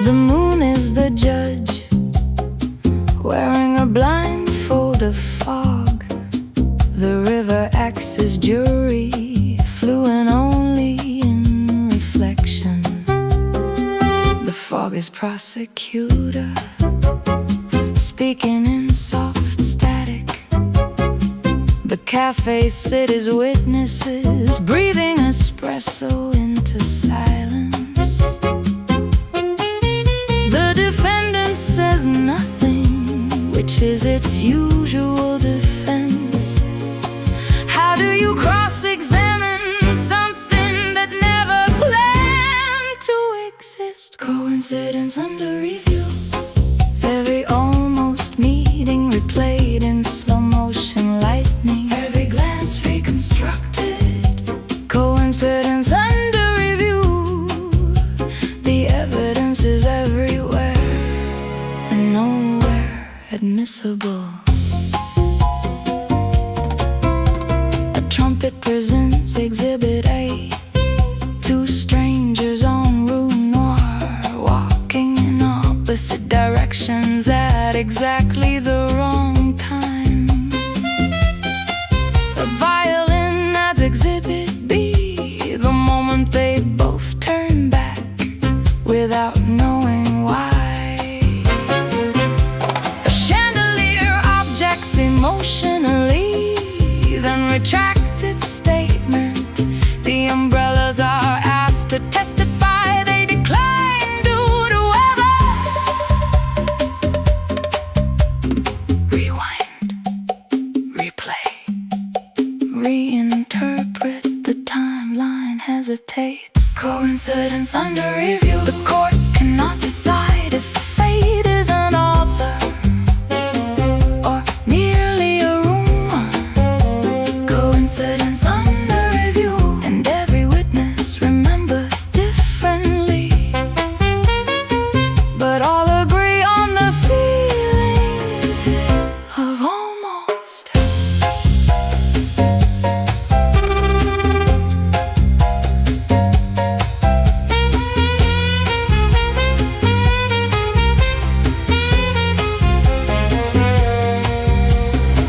The moon is the judge, wearing a blindfold of fog. The river acts as jury, fluent only in reflection. The fog is prosecutor, speaking in soft static. The cafes sit as witnesses, breathing espresso into silence. The defendant says nothing, which is its usual defense. How do you cross-examine something that never planned to exist? Coincidence under review. Every almost meeting replayed in slow motion lightning. Every glance reconstructed. Coincidence under review. The evidence is everywhere and nowhere admissible. A trumpet presents Exhibit A. Two strangers en route noir, walking in opposite directions at exactly the wrong time. A violin adds Exhibit B, the moment they both turn back without knowing why. A chandelier objects emotionally, then retracts its statement. The umbrellas are asked to testify, they decline due to weather. Rewind, replay, reinterpret, the timeline hesitates. Coincidence under review. The court cannot decide if fate is an author or merely a rumor. Coincidence under review, and every witness remembers differently, but all agree on the feeling of almost.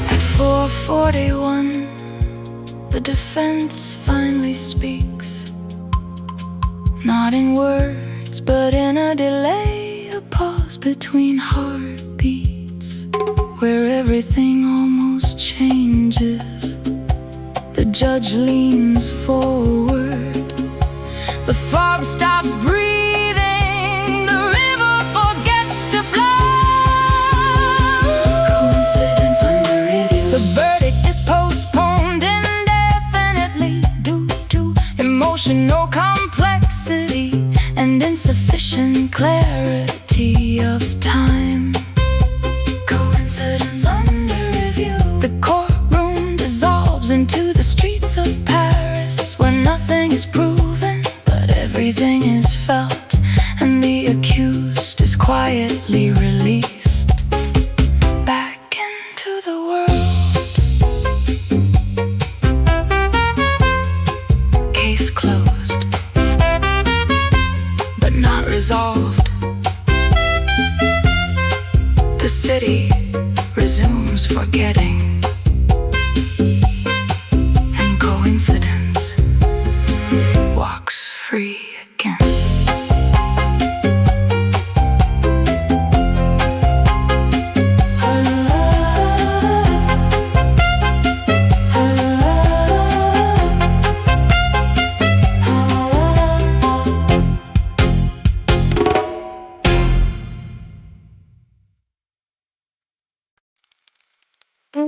At 4:41, the defense finally speaks, not in words, but in a delay, a pause between heartbeats, where everything almost changes. The judge leans forward, the fog stops breathing, the river forgets to flow. Coincidence under review. The verdict is postponed indefinitely due to emotional complexity and insufficient clarity of time. Coincidence under review. The courtroom dissolves into the streets of Paris, where nothing is proven, but everything is felt, and the accused is quietly released back into the world. Case closed, but not resolved. The city resumes forgetting, and coincidence walks free again. The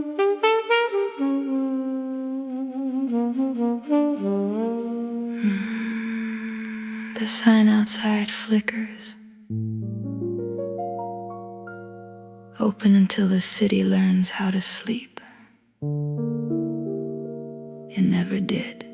sign outside flickers, open until the city learns how to sleep. It never did.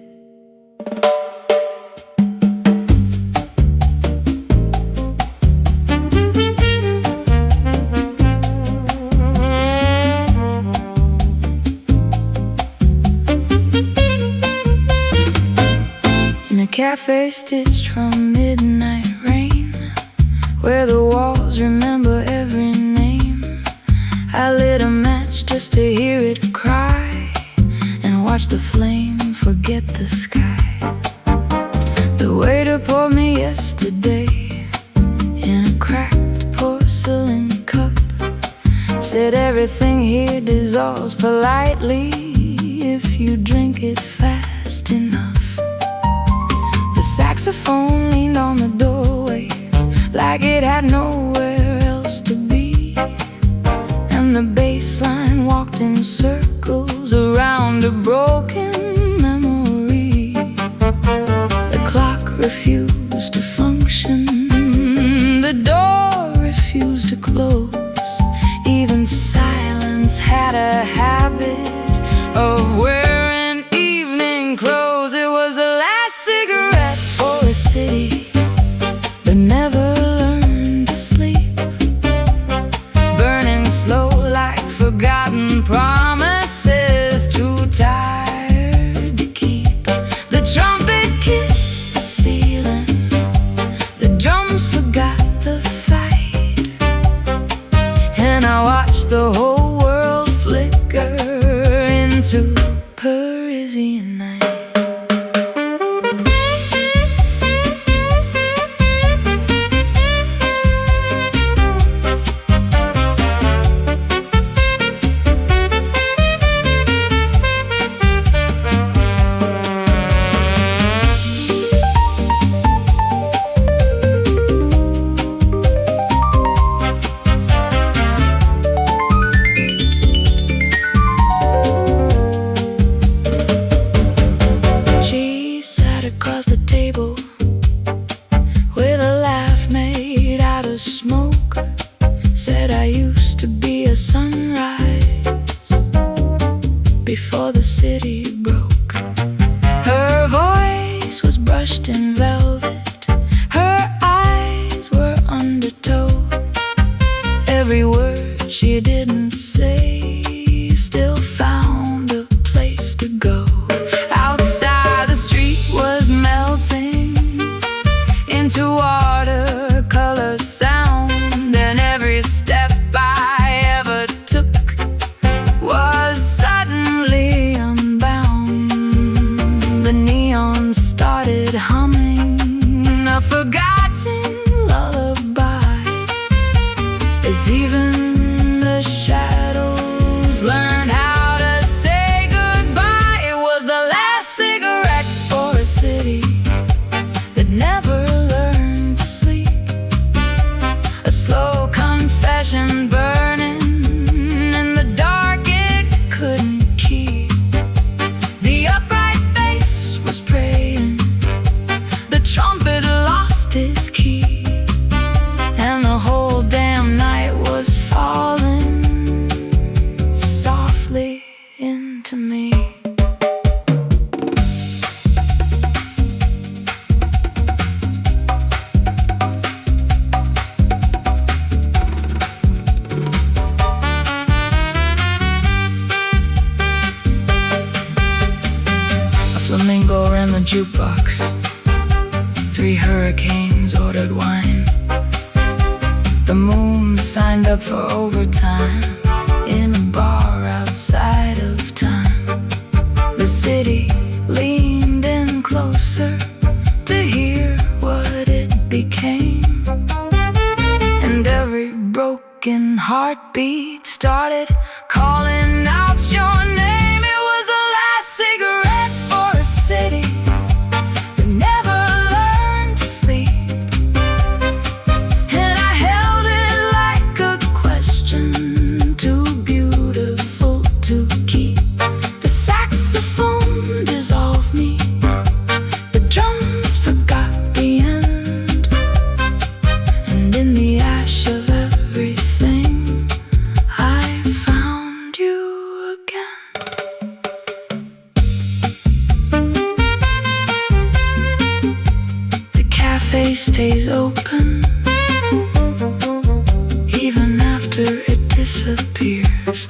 In a cafe stitched from midnight rain, where the walls remember every name, I lit a match just to hear it cry and watch the flame forget the sky. The waiter poured me yesterday in a cracked porcelain cup, said everything here dissolves politely if you drink it fast enough. The saxophone leaned on the doorway like it had nowhere else to be, and the bass line walked in circles around a broken memory. The clock refused to function, the door refused to close. Even silence had a habit of wearing evening clothes. It was the last cigarette for a city that never learned to sleep, burning slow like forgotten promises, too tired to keep. The trumpet kissed the ceiling, the drums forgot the fight, and I watched the whole world flicker into Parisian night. Across the table with a laugh made out of smoke, said I used to be a sunrise before the city broke. Her voice was brushed in velvet, her eyes were undertow. Every word she didn't say still found a place to go. Outside, the street was melting into watercolor sound, and every step I ever took was suddenly unbound. The neon started humming a forgotten lullaby, as even the shadows learned how to say goodbye. It was the last cigarette for a city that never learned to sleep, a slow confession burning in the dark it couldn't keep. The upright bass was praying, the trumpet lost his key, and the whole damn night was falling softly into me. A flamingo ran the jukebox, 3 hurricanes ordered wine. The moon signed up for overtime in a bar outside of time. The city leaned in closer to hear what it became, and every broken heartbeat started calling out your name. It was the last cigarette for a city that never learned to sleep, and I held it like a question too beautiful to stays open even after it disappears.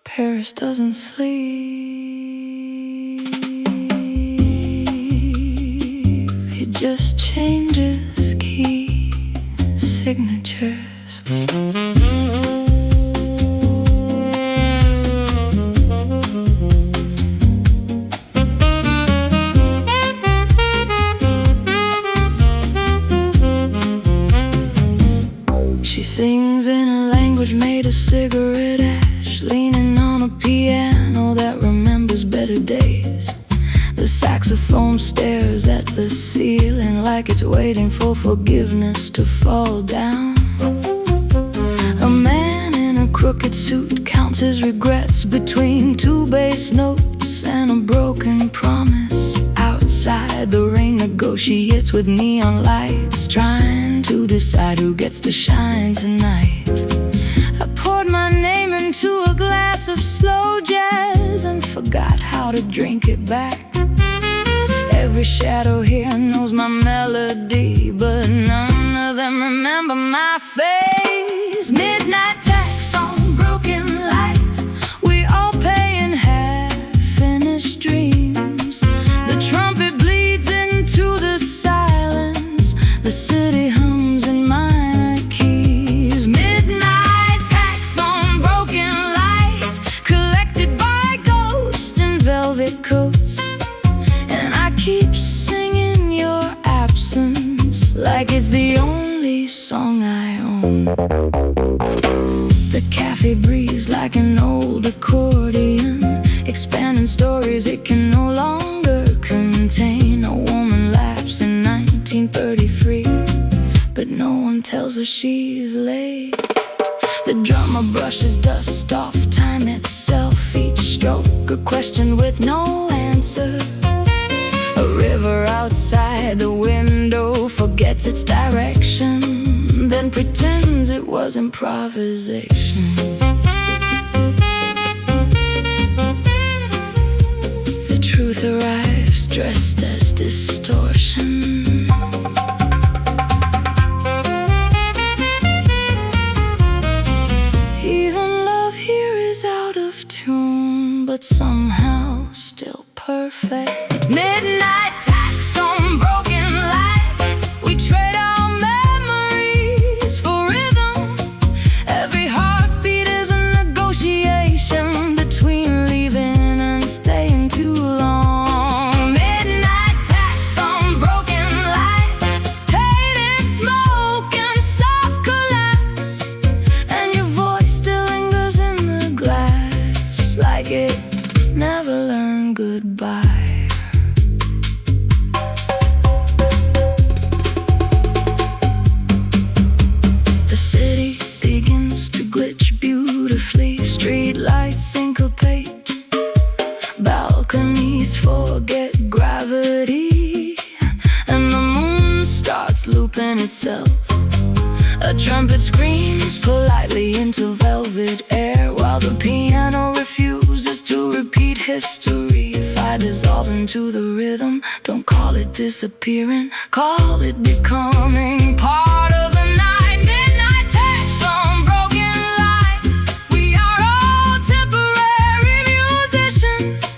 Paris doesn't sleep, it just changes key signatures. She sings in a language made of cigarette ash, leaning on a piano that remembers better days. The saxophone stares at the ceiling like it's waiting for forgiveness to fall down. A man in a crooked suit counts his regrets between two bass notes and a broken promise. Outside, the rain negotiates with neon lights, trying to decide who gets to shine tonight. I poured my name into a glass of slow jazz and forgot how to drink it back. Every shadow here knows my melody, but none of them remember my face. Midnight tax on broken light, we all pay in half-finished dreams. The trumpet bleeds into the silence, the city hums in minor keys. Midnight tax on broken light, collected by ghosts in velvet coats. And I keep singing your absence like it's the only song I own. The cafe breathes like an old accordion, expanding stories it can no longer contain. A woman laughs in 1933, but no one tells her she's late. The drummer brushes dust off time itself, each stroke a question with no answer. A river outside the window forgets its direction, then pretends it was improvisation. The truth arrives dressed as distortion. Even love here is out of tune, but somehow still perfect. Midnight tax on broken light, we trade our memories for rhythm. Every heartbeat is a negotiation between leaving and staying too long. Midnight tax on broken light, hate and smoke and soft collapse, and your voice still lingers in the glass like it never learned goodbye. The city begins to glitch beautifully, street lights syncopate, balconies forget gravity, and the moon starts looping itself. A trumpet screams politely into velvet air, while the piano refuses to repeat history. If I dissolve into the rhythm, don't call it disappearing, call it becoming part of the night. Midnight tax on broken light, we are all temporary musicians,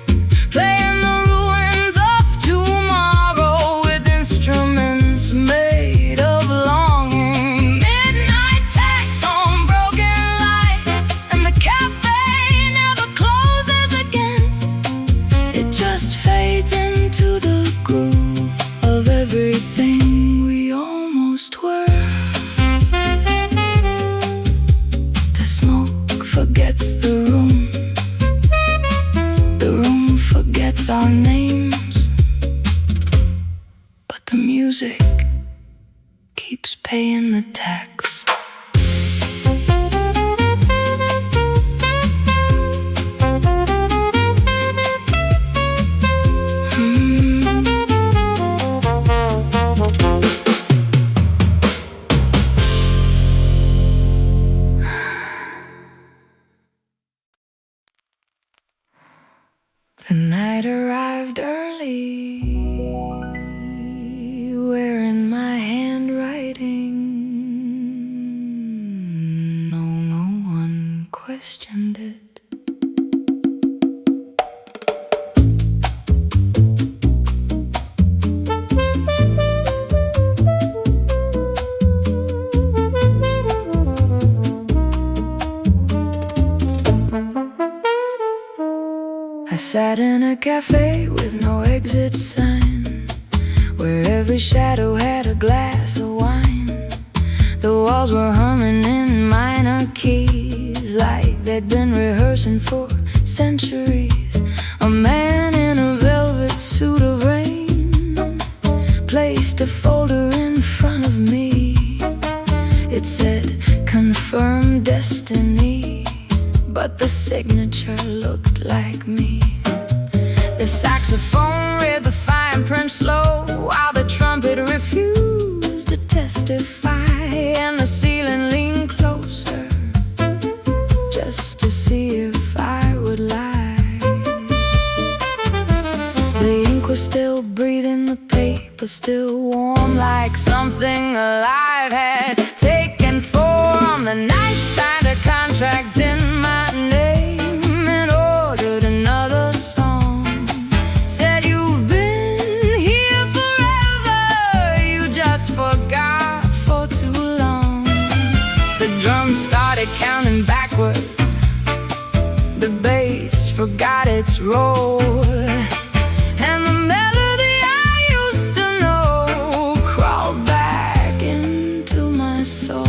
playing the ruins of tomorrow with instruments made of longing. Midnight tax on broken light, and the cafe never closes again. It just fades into the groove of everything we almost were. The smoke forgets the room forgets our names, but the music keeps paying the tax. arrived early, wearing my handwriting. No one questioned it. I sat in a cafe with no exit sign, where every shadow had a glass of wine. The walls were humming in minor keys, like they'd been rehearsing for centuries. A man in a velvet suit of rain placed a folder in front of me. It said, "Confirmed destiny," but the signature looked like me. The saxophone read the fine print slow, while the trumpet refused to testify. And the ceiling leaned closer, just to see if I would lie. The ink was still breathing, the paper still warm, like something alive had taken form. The night signed a contract in my name and ordered another song. Said, "You've been here forever, you just forgot for too long." The drums started counting backwards, the bass forgot its role, and the melody I used to know crawled back into my soul.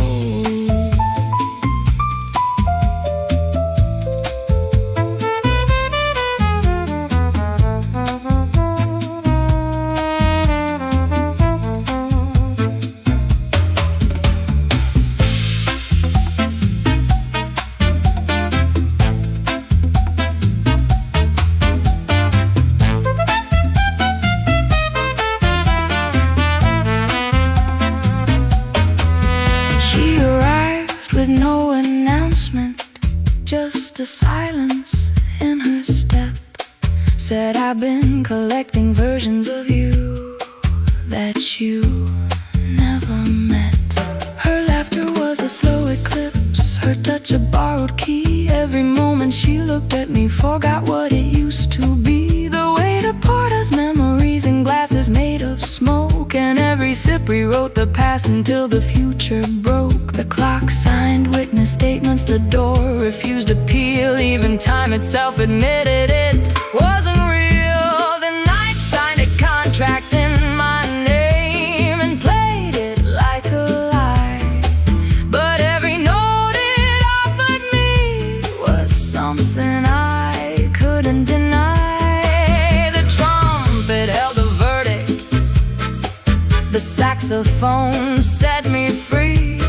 With no announcement, just a silence in her step. Said, "I've been collecting versions of you that you never met." Her laughter was a slow eclipse, her touch a borrowed key. Every moment she looked at me, forgot what it used to be. The weight apart us, memories in glasses made of smoke, and every sip rewrote the past until the future broke. The clock signed witness statements, the door refused appeal. Even time itself admitted it wasn't real. The night signed a contract in my name and played it like a lie. But every note it offered me was something I couldn't deny. The trumpet held the verdict, the saxophone set me free,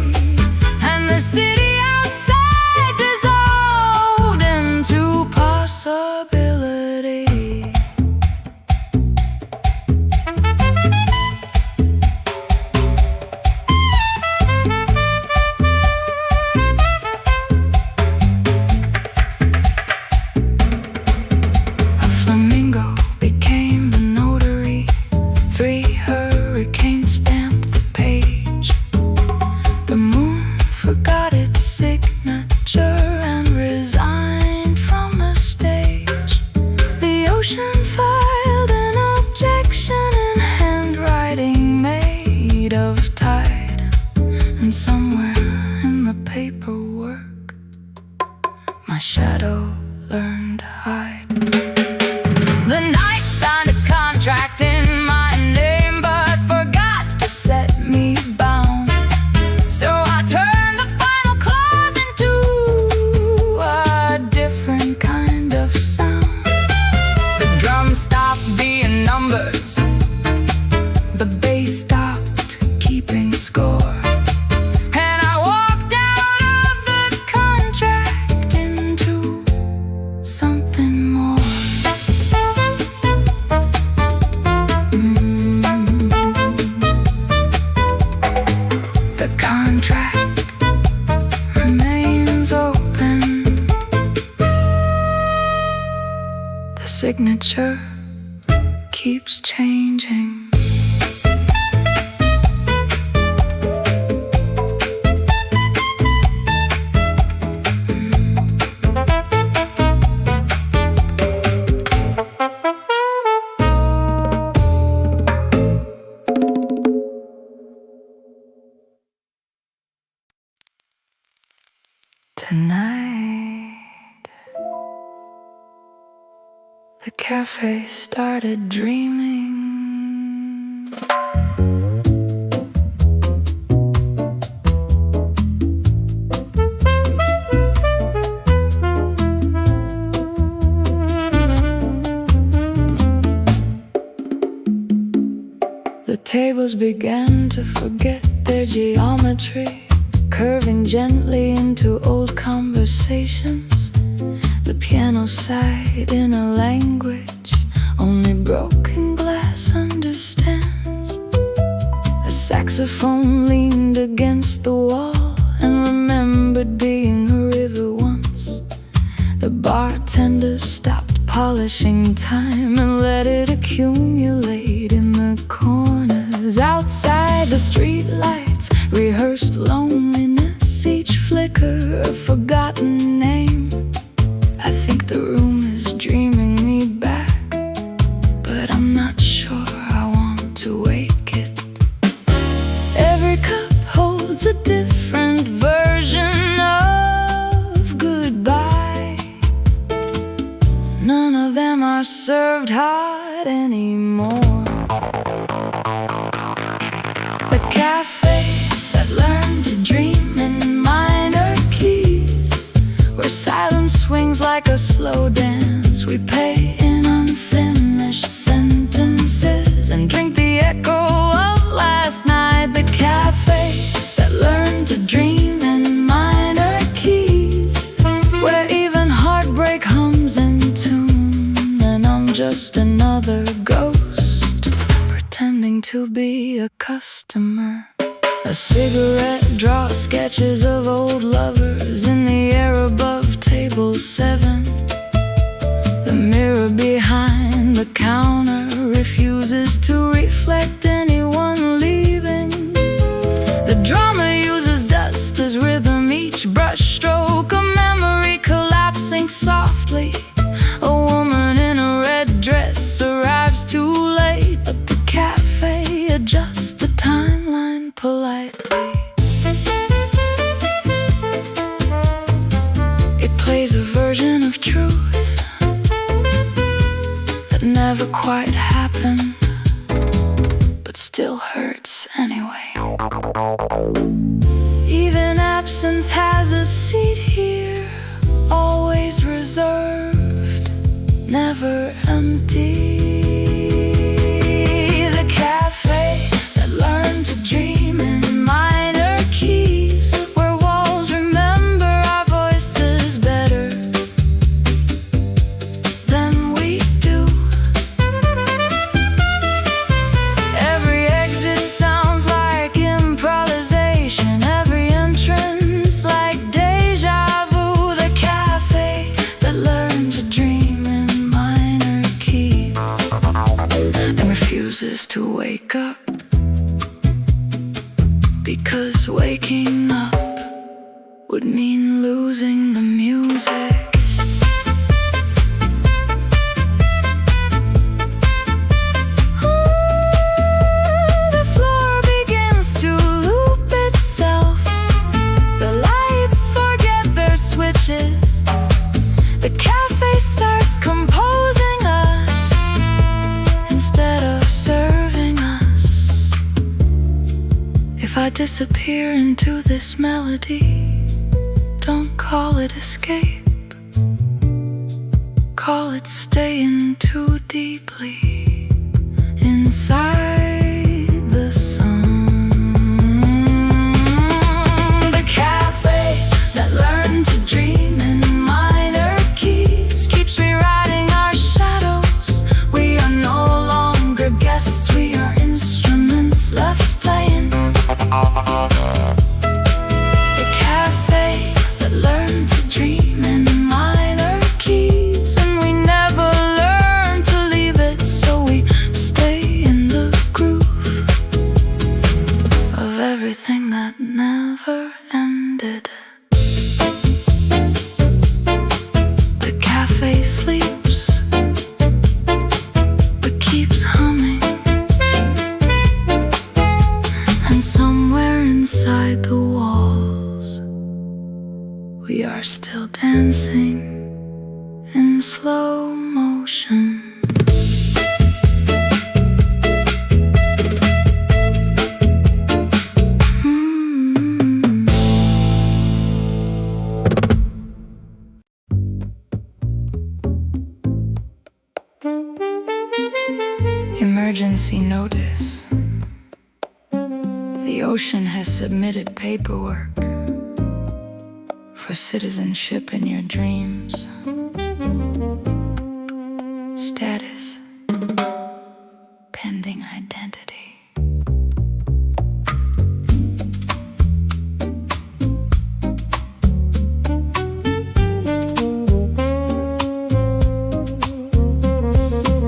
and the city outside dissolved into possibility. A flamingo became the notary, 3 hurricanes stamped the page. The moon forgot its signature and resigned from the stage. The ocean filed an objection in handwriting made of tide, and somewhere in the paperwork my shadow learned to hide. The night signed a contract in my name, but forgot to set me bound. So I turned the final clause into a different kind of sound. The drums stopped being numbers, the bass stopped keeping score, and I walked out of the contract into something more. The contract remains open, the signature keeps changing. Tonight, the cafe started dreaming. The tables began to forget their geometry, curving gently into old conversations. The piano sighed in a language only broken glass understands. A saxophone leaned against the wall and remembered being a river once. The bartender stopped polishing time and let it accumulate in the corners. Outside, the street lights rehearsed loneliness, each flicker a forgotten name. I think the room is dreaming me back, but I'm not sure I want to wake it. Every cup holds a different version of goodbye. None of them are served hot anymore. The cafe that learned to dream in minor keys, where silence swings like a slow dance. We pay in unfinished sentences and drink the echo of last night. The cafe that learned to dream in minor keys, where even heartbreak hums in tune. And I'm just another ghost pretending to be a customer. A cigarette draws sketches of old lovers in the air above table 7. The mirror behind the counter refuses to reflect anyone leaving. The drama uses dust as rhythm, each brushstroke a memory collapsing softly. A woman in a red dress arrives too late, but the cafe adjusts the timeline politely. It plays a version of truth that never quite happened, but still hurts anyway. Even absence has a seat here, always reserved, never empty. The cafe that learned to dream in minor keys, where walls remember our voices better than we do. Every exit sounds like improvisation, every entrance like deja vu. The cafe that learned to dream in minor keys and refuses to wake up, because waking up would mean losing the music. The floor begins to loop itself. The lights forget their switches. The cafe starts composing us instead of serving us. If I disappear into this melody, don't call it escape, call it staying too deeply inside the song. The cafe that learned to dream in minor keys keeps rewriting our shadows. We are no longer guests, we are instruments left playing. The cafe that learned to dream in minor keys, and we never learned to leave it, so still dancing in slow motion. Emergency notice. The ocean has submitted paperwork for citizenship in your dreams. Status: pending identity.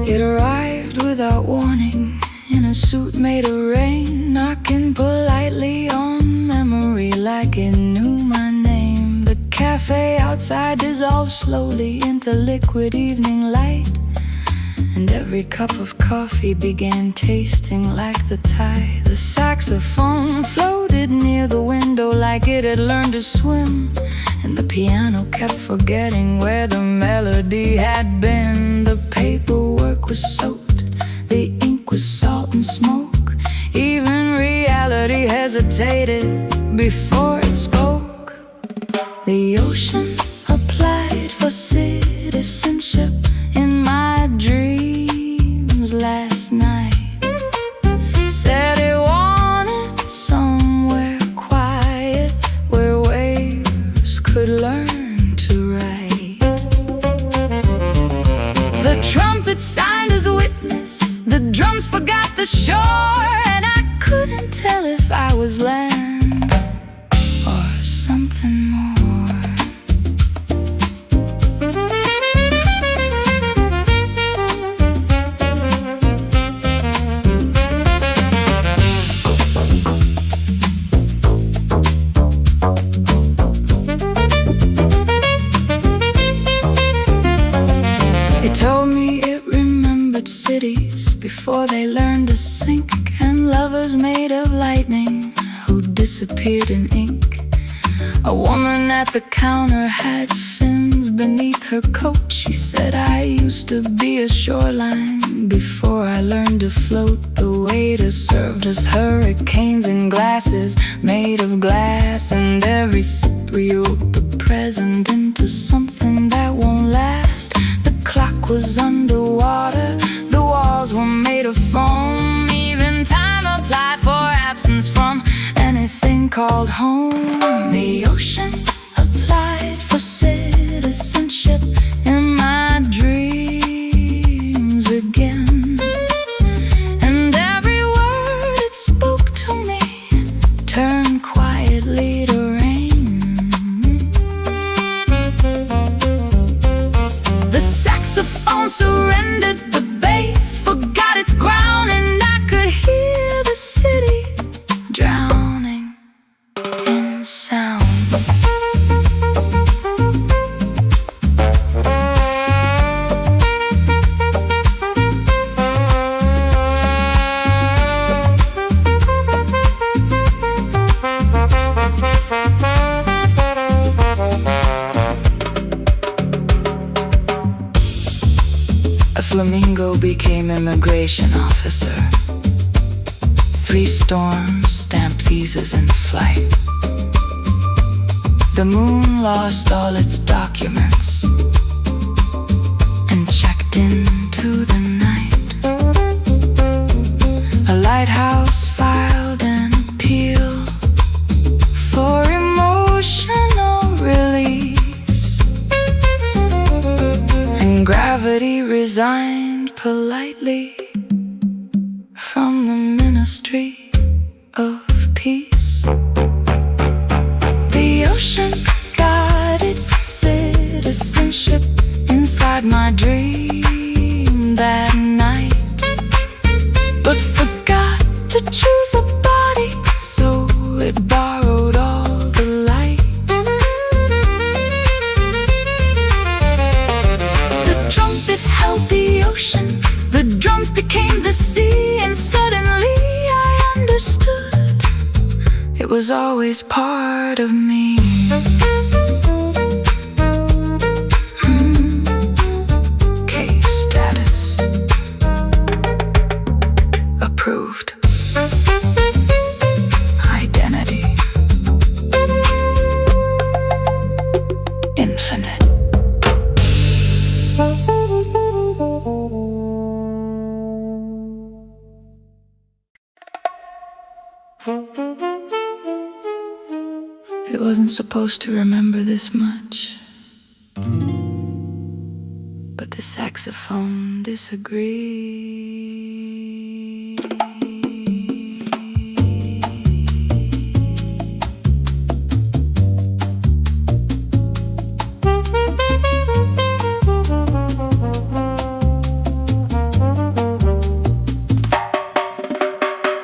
It arrived without warning, in a suit made of rain, knocking politely on memory like it knew my name. The cafe outside dissolved slowly into liquid evening light, and every cup of coffee began tasting like the tide. The saxophone floated near the window like it had learned to swim, and the piano kept forgetting where the melody had been. The paperwork was soaked, the ink was salt and smoke. Even reality hesitated before it spoke. The ocean applied for citizenship in my dreams last night. Said it wanted somewhere quiet where waves could learn to write. The trumpet signed as a witness, the drums forgot the shore, and I couldn't tell if I was land or something more. It told me it remembered cities before they learned to sink, and lovers made of lightning who disappeared in ink. A woman at the counter had fins beneath her coat. She said, I used to be a shoreline before I learned to float. The waiter served us hurricanes in glasses made of glass, and every sip rewrote the present into something that won't last. The clock was underwater, the walls were made of foam. Even time applied for absence from anything called home. The ocean applied for citizenship in my dreams again, and every word it spoke to me turned quietly to rain. The saxophone surrendered, the bass forgot its ground, and I could hear the city drowning in sound. A flamingo became immigration officer. 3 storms stamped visas in flight. The moon lost all its documents and checked into the night. A lighthouse filed an appeal for emotional release, and gravity resigned politely from the Ministry of Peace. The ocean got its citizenship inside my dream that night, but forgot to choose a body, so it borrowed all the light. The trumpet held the ocean, the drums became the sea, and suddenly I understood it was always part of me. It wasn't supposed to remember this much, but the saxophone disagreed.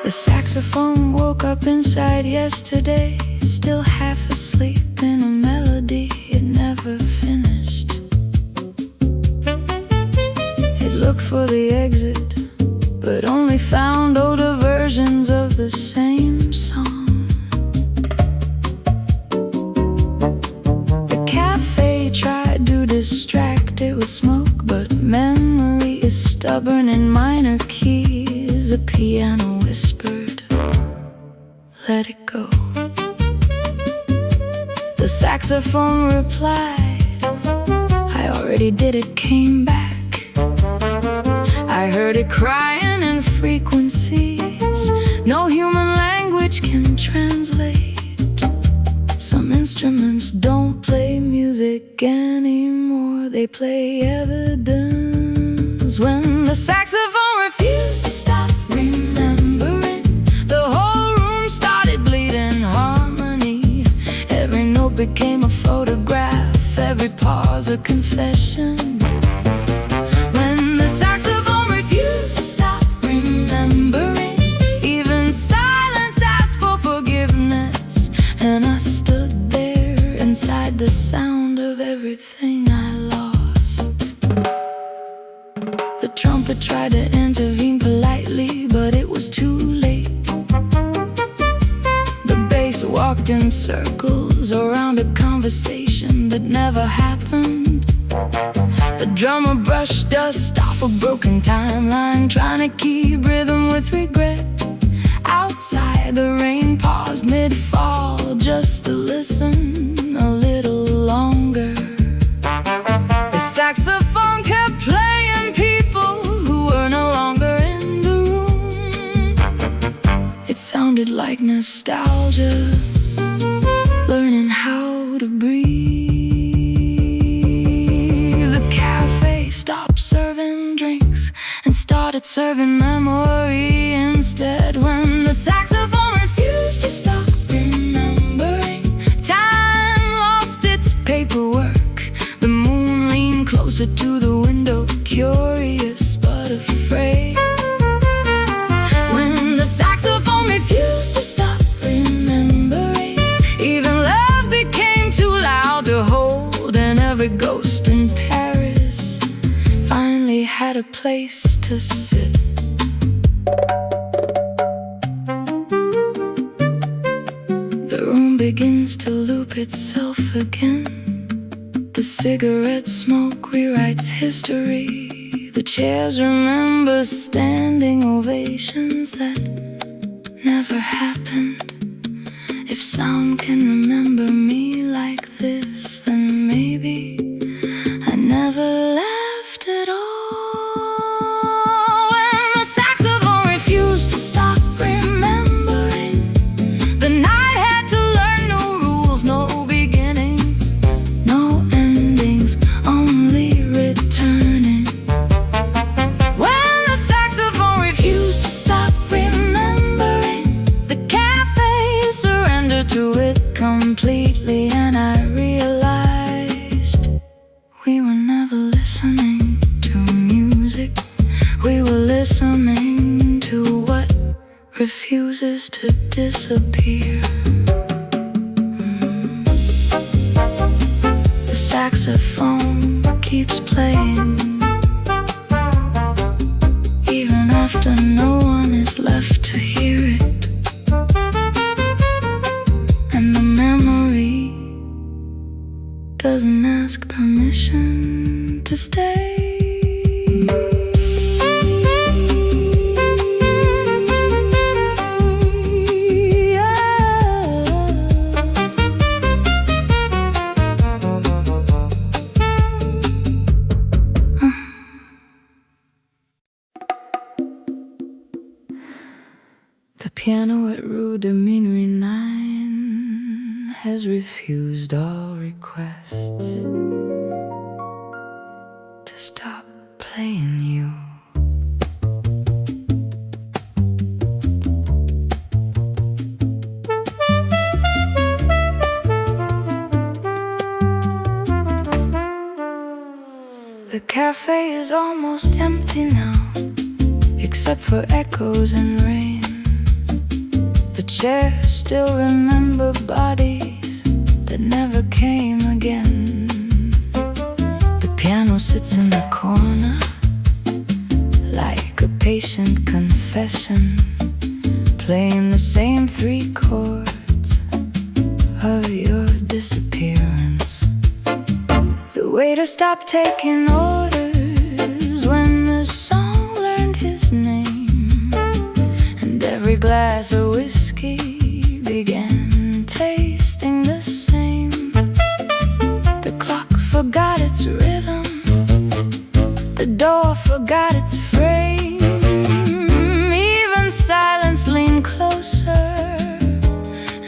The saxophone woke up inside yesterday, still half asleep in a melody it never finished. It looked for the exit, but only found older versions of the same song. The cafe tried to distract it with smoke, but memory is stubborn in minor keys. The piano whispered, "Let it go." The saxophone replied, "I already did it, came back." I heard it crying in frequencies no human language can translate. Some instruments don't play music anymore, they play evidence. When the saxophone refused to stop remembering, the whole room started bleeding harmony. Every note became a photograph, every pause a confession. When the saxophone refused to stop remembering, even silence asked for forgiveness. And I stood there inside the sound of everything I lost. The trumpet tried to intervene politely, but it was too late. The bass walked in circles around a conversation that never happened. The drummer brushed dust off a broken timeline, trying to keep rhythm with regret. Outside, the rain paused mid-fall just to listen a little longer. The saxophone kept playing people who were no longer in the room. It sounded like nostalgia, learning how to breathe. The cafe stopped serving drinks and started serving memory instead. When the saxophone refused to stop remembering, time lost its paperwork. The moon leaned closer to the window, curious but afraid. When the saxophone refused to stop remembering, even love became too loud to hold. And every ghost in Paris finally had a place to sit. The room begins to loop itself again. The cigarette smoke rewrites history. The chairs remember standing ovations that never happened. If sound can remember me like this, then maybe I never left at all. When the saxophone refused to stop remembering, the night had to learn no rules, no beginnings, no endings, only returning. When the saxophone refused to stop remembering, the cafe surrendered to it completely. And I realized we were never listening to music, we were listening to what refuses to disappear. The saxophone keeps playing, even after no one is left to hear it. And the memory doesn't ask permission to stay. The piano at Rue de Minuit 9 has refused all requests to stop playing you. The cafe is almost empty now, except for echoes and rain. The chairs still remember bodies that never came again. The piano sits in the corner like a patient confession, playing the same 3 chords of your disappearance. The waiter stopped taking orders when the song learned his name, and every glass of whiskey began tasting the same. The clock forgot its rhythm, the door forgot its frame. Even silence leaned closer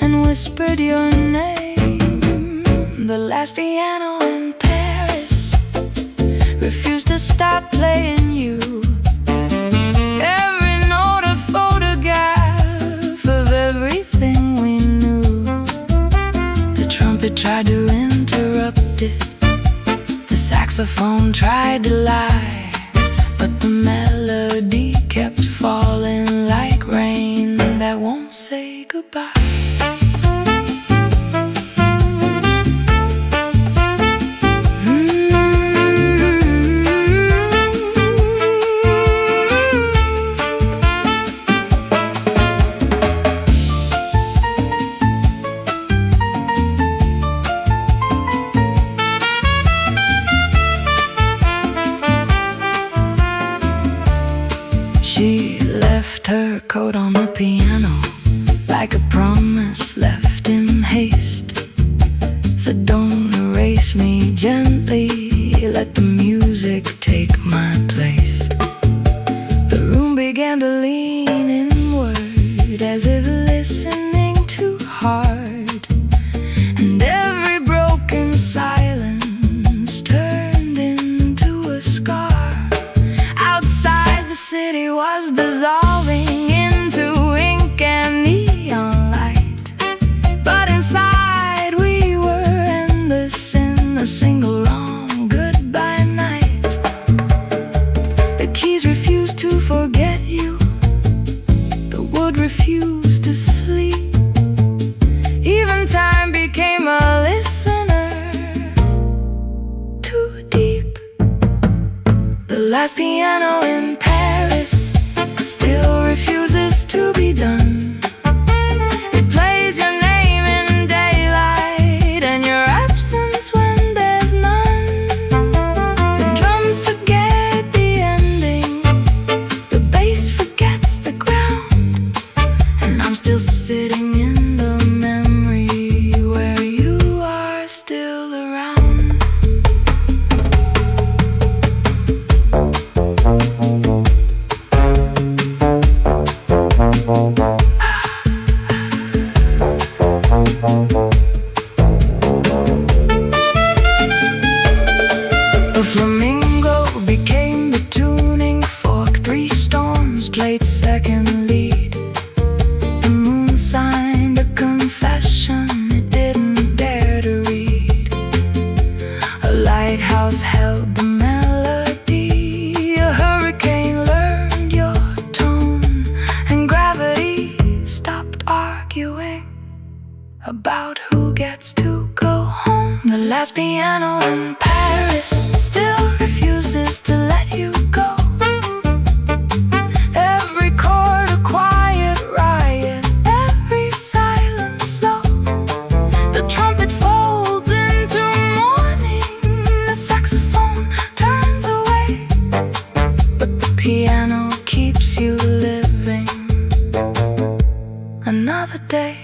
and whispered your name. The last piano in Paris refused to stop playing you. Every note a photograph of everything we knew. The trumpet tried to interrupt it, the saxophone tried to lie, but the melody kept falling like rain that won't say goodbye. She left her coat on the piano like a promise left in haste. Said, don't erase me gently, let the music take my place. The room began to lean inward as if listening too hard, and every broken silence turned into a scar. Outside, the city was dissolving into ink and neon light, but inside we were endless in a single long goodbye night. The keys refused to forget you, the wood refused to sleep. Even time became a listener too deep. The last piano in Paris still refuses to be done. It plays your name in daylight and your absence when there's none. The drums forget the ending, the bass forgets the ground, and I'm still sitting in the memory where you are still around. A flamingo became the tuning fork, 3 storms played second lead. The moon signed a confession it didn't dare to read. A lighthouse held the melody, a hurricane learned your tone, and gravity stopped arguing about who gets to go home. The last piano in Paris still refuses to let you go. Every chord a quiet riot, every silence slow. The trumpet folds into mourning, the saxophone turns away, but the piano keeps you living another day.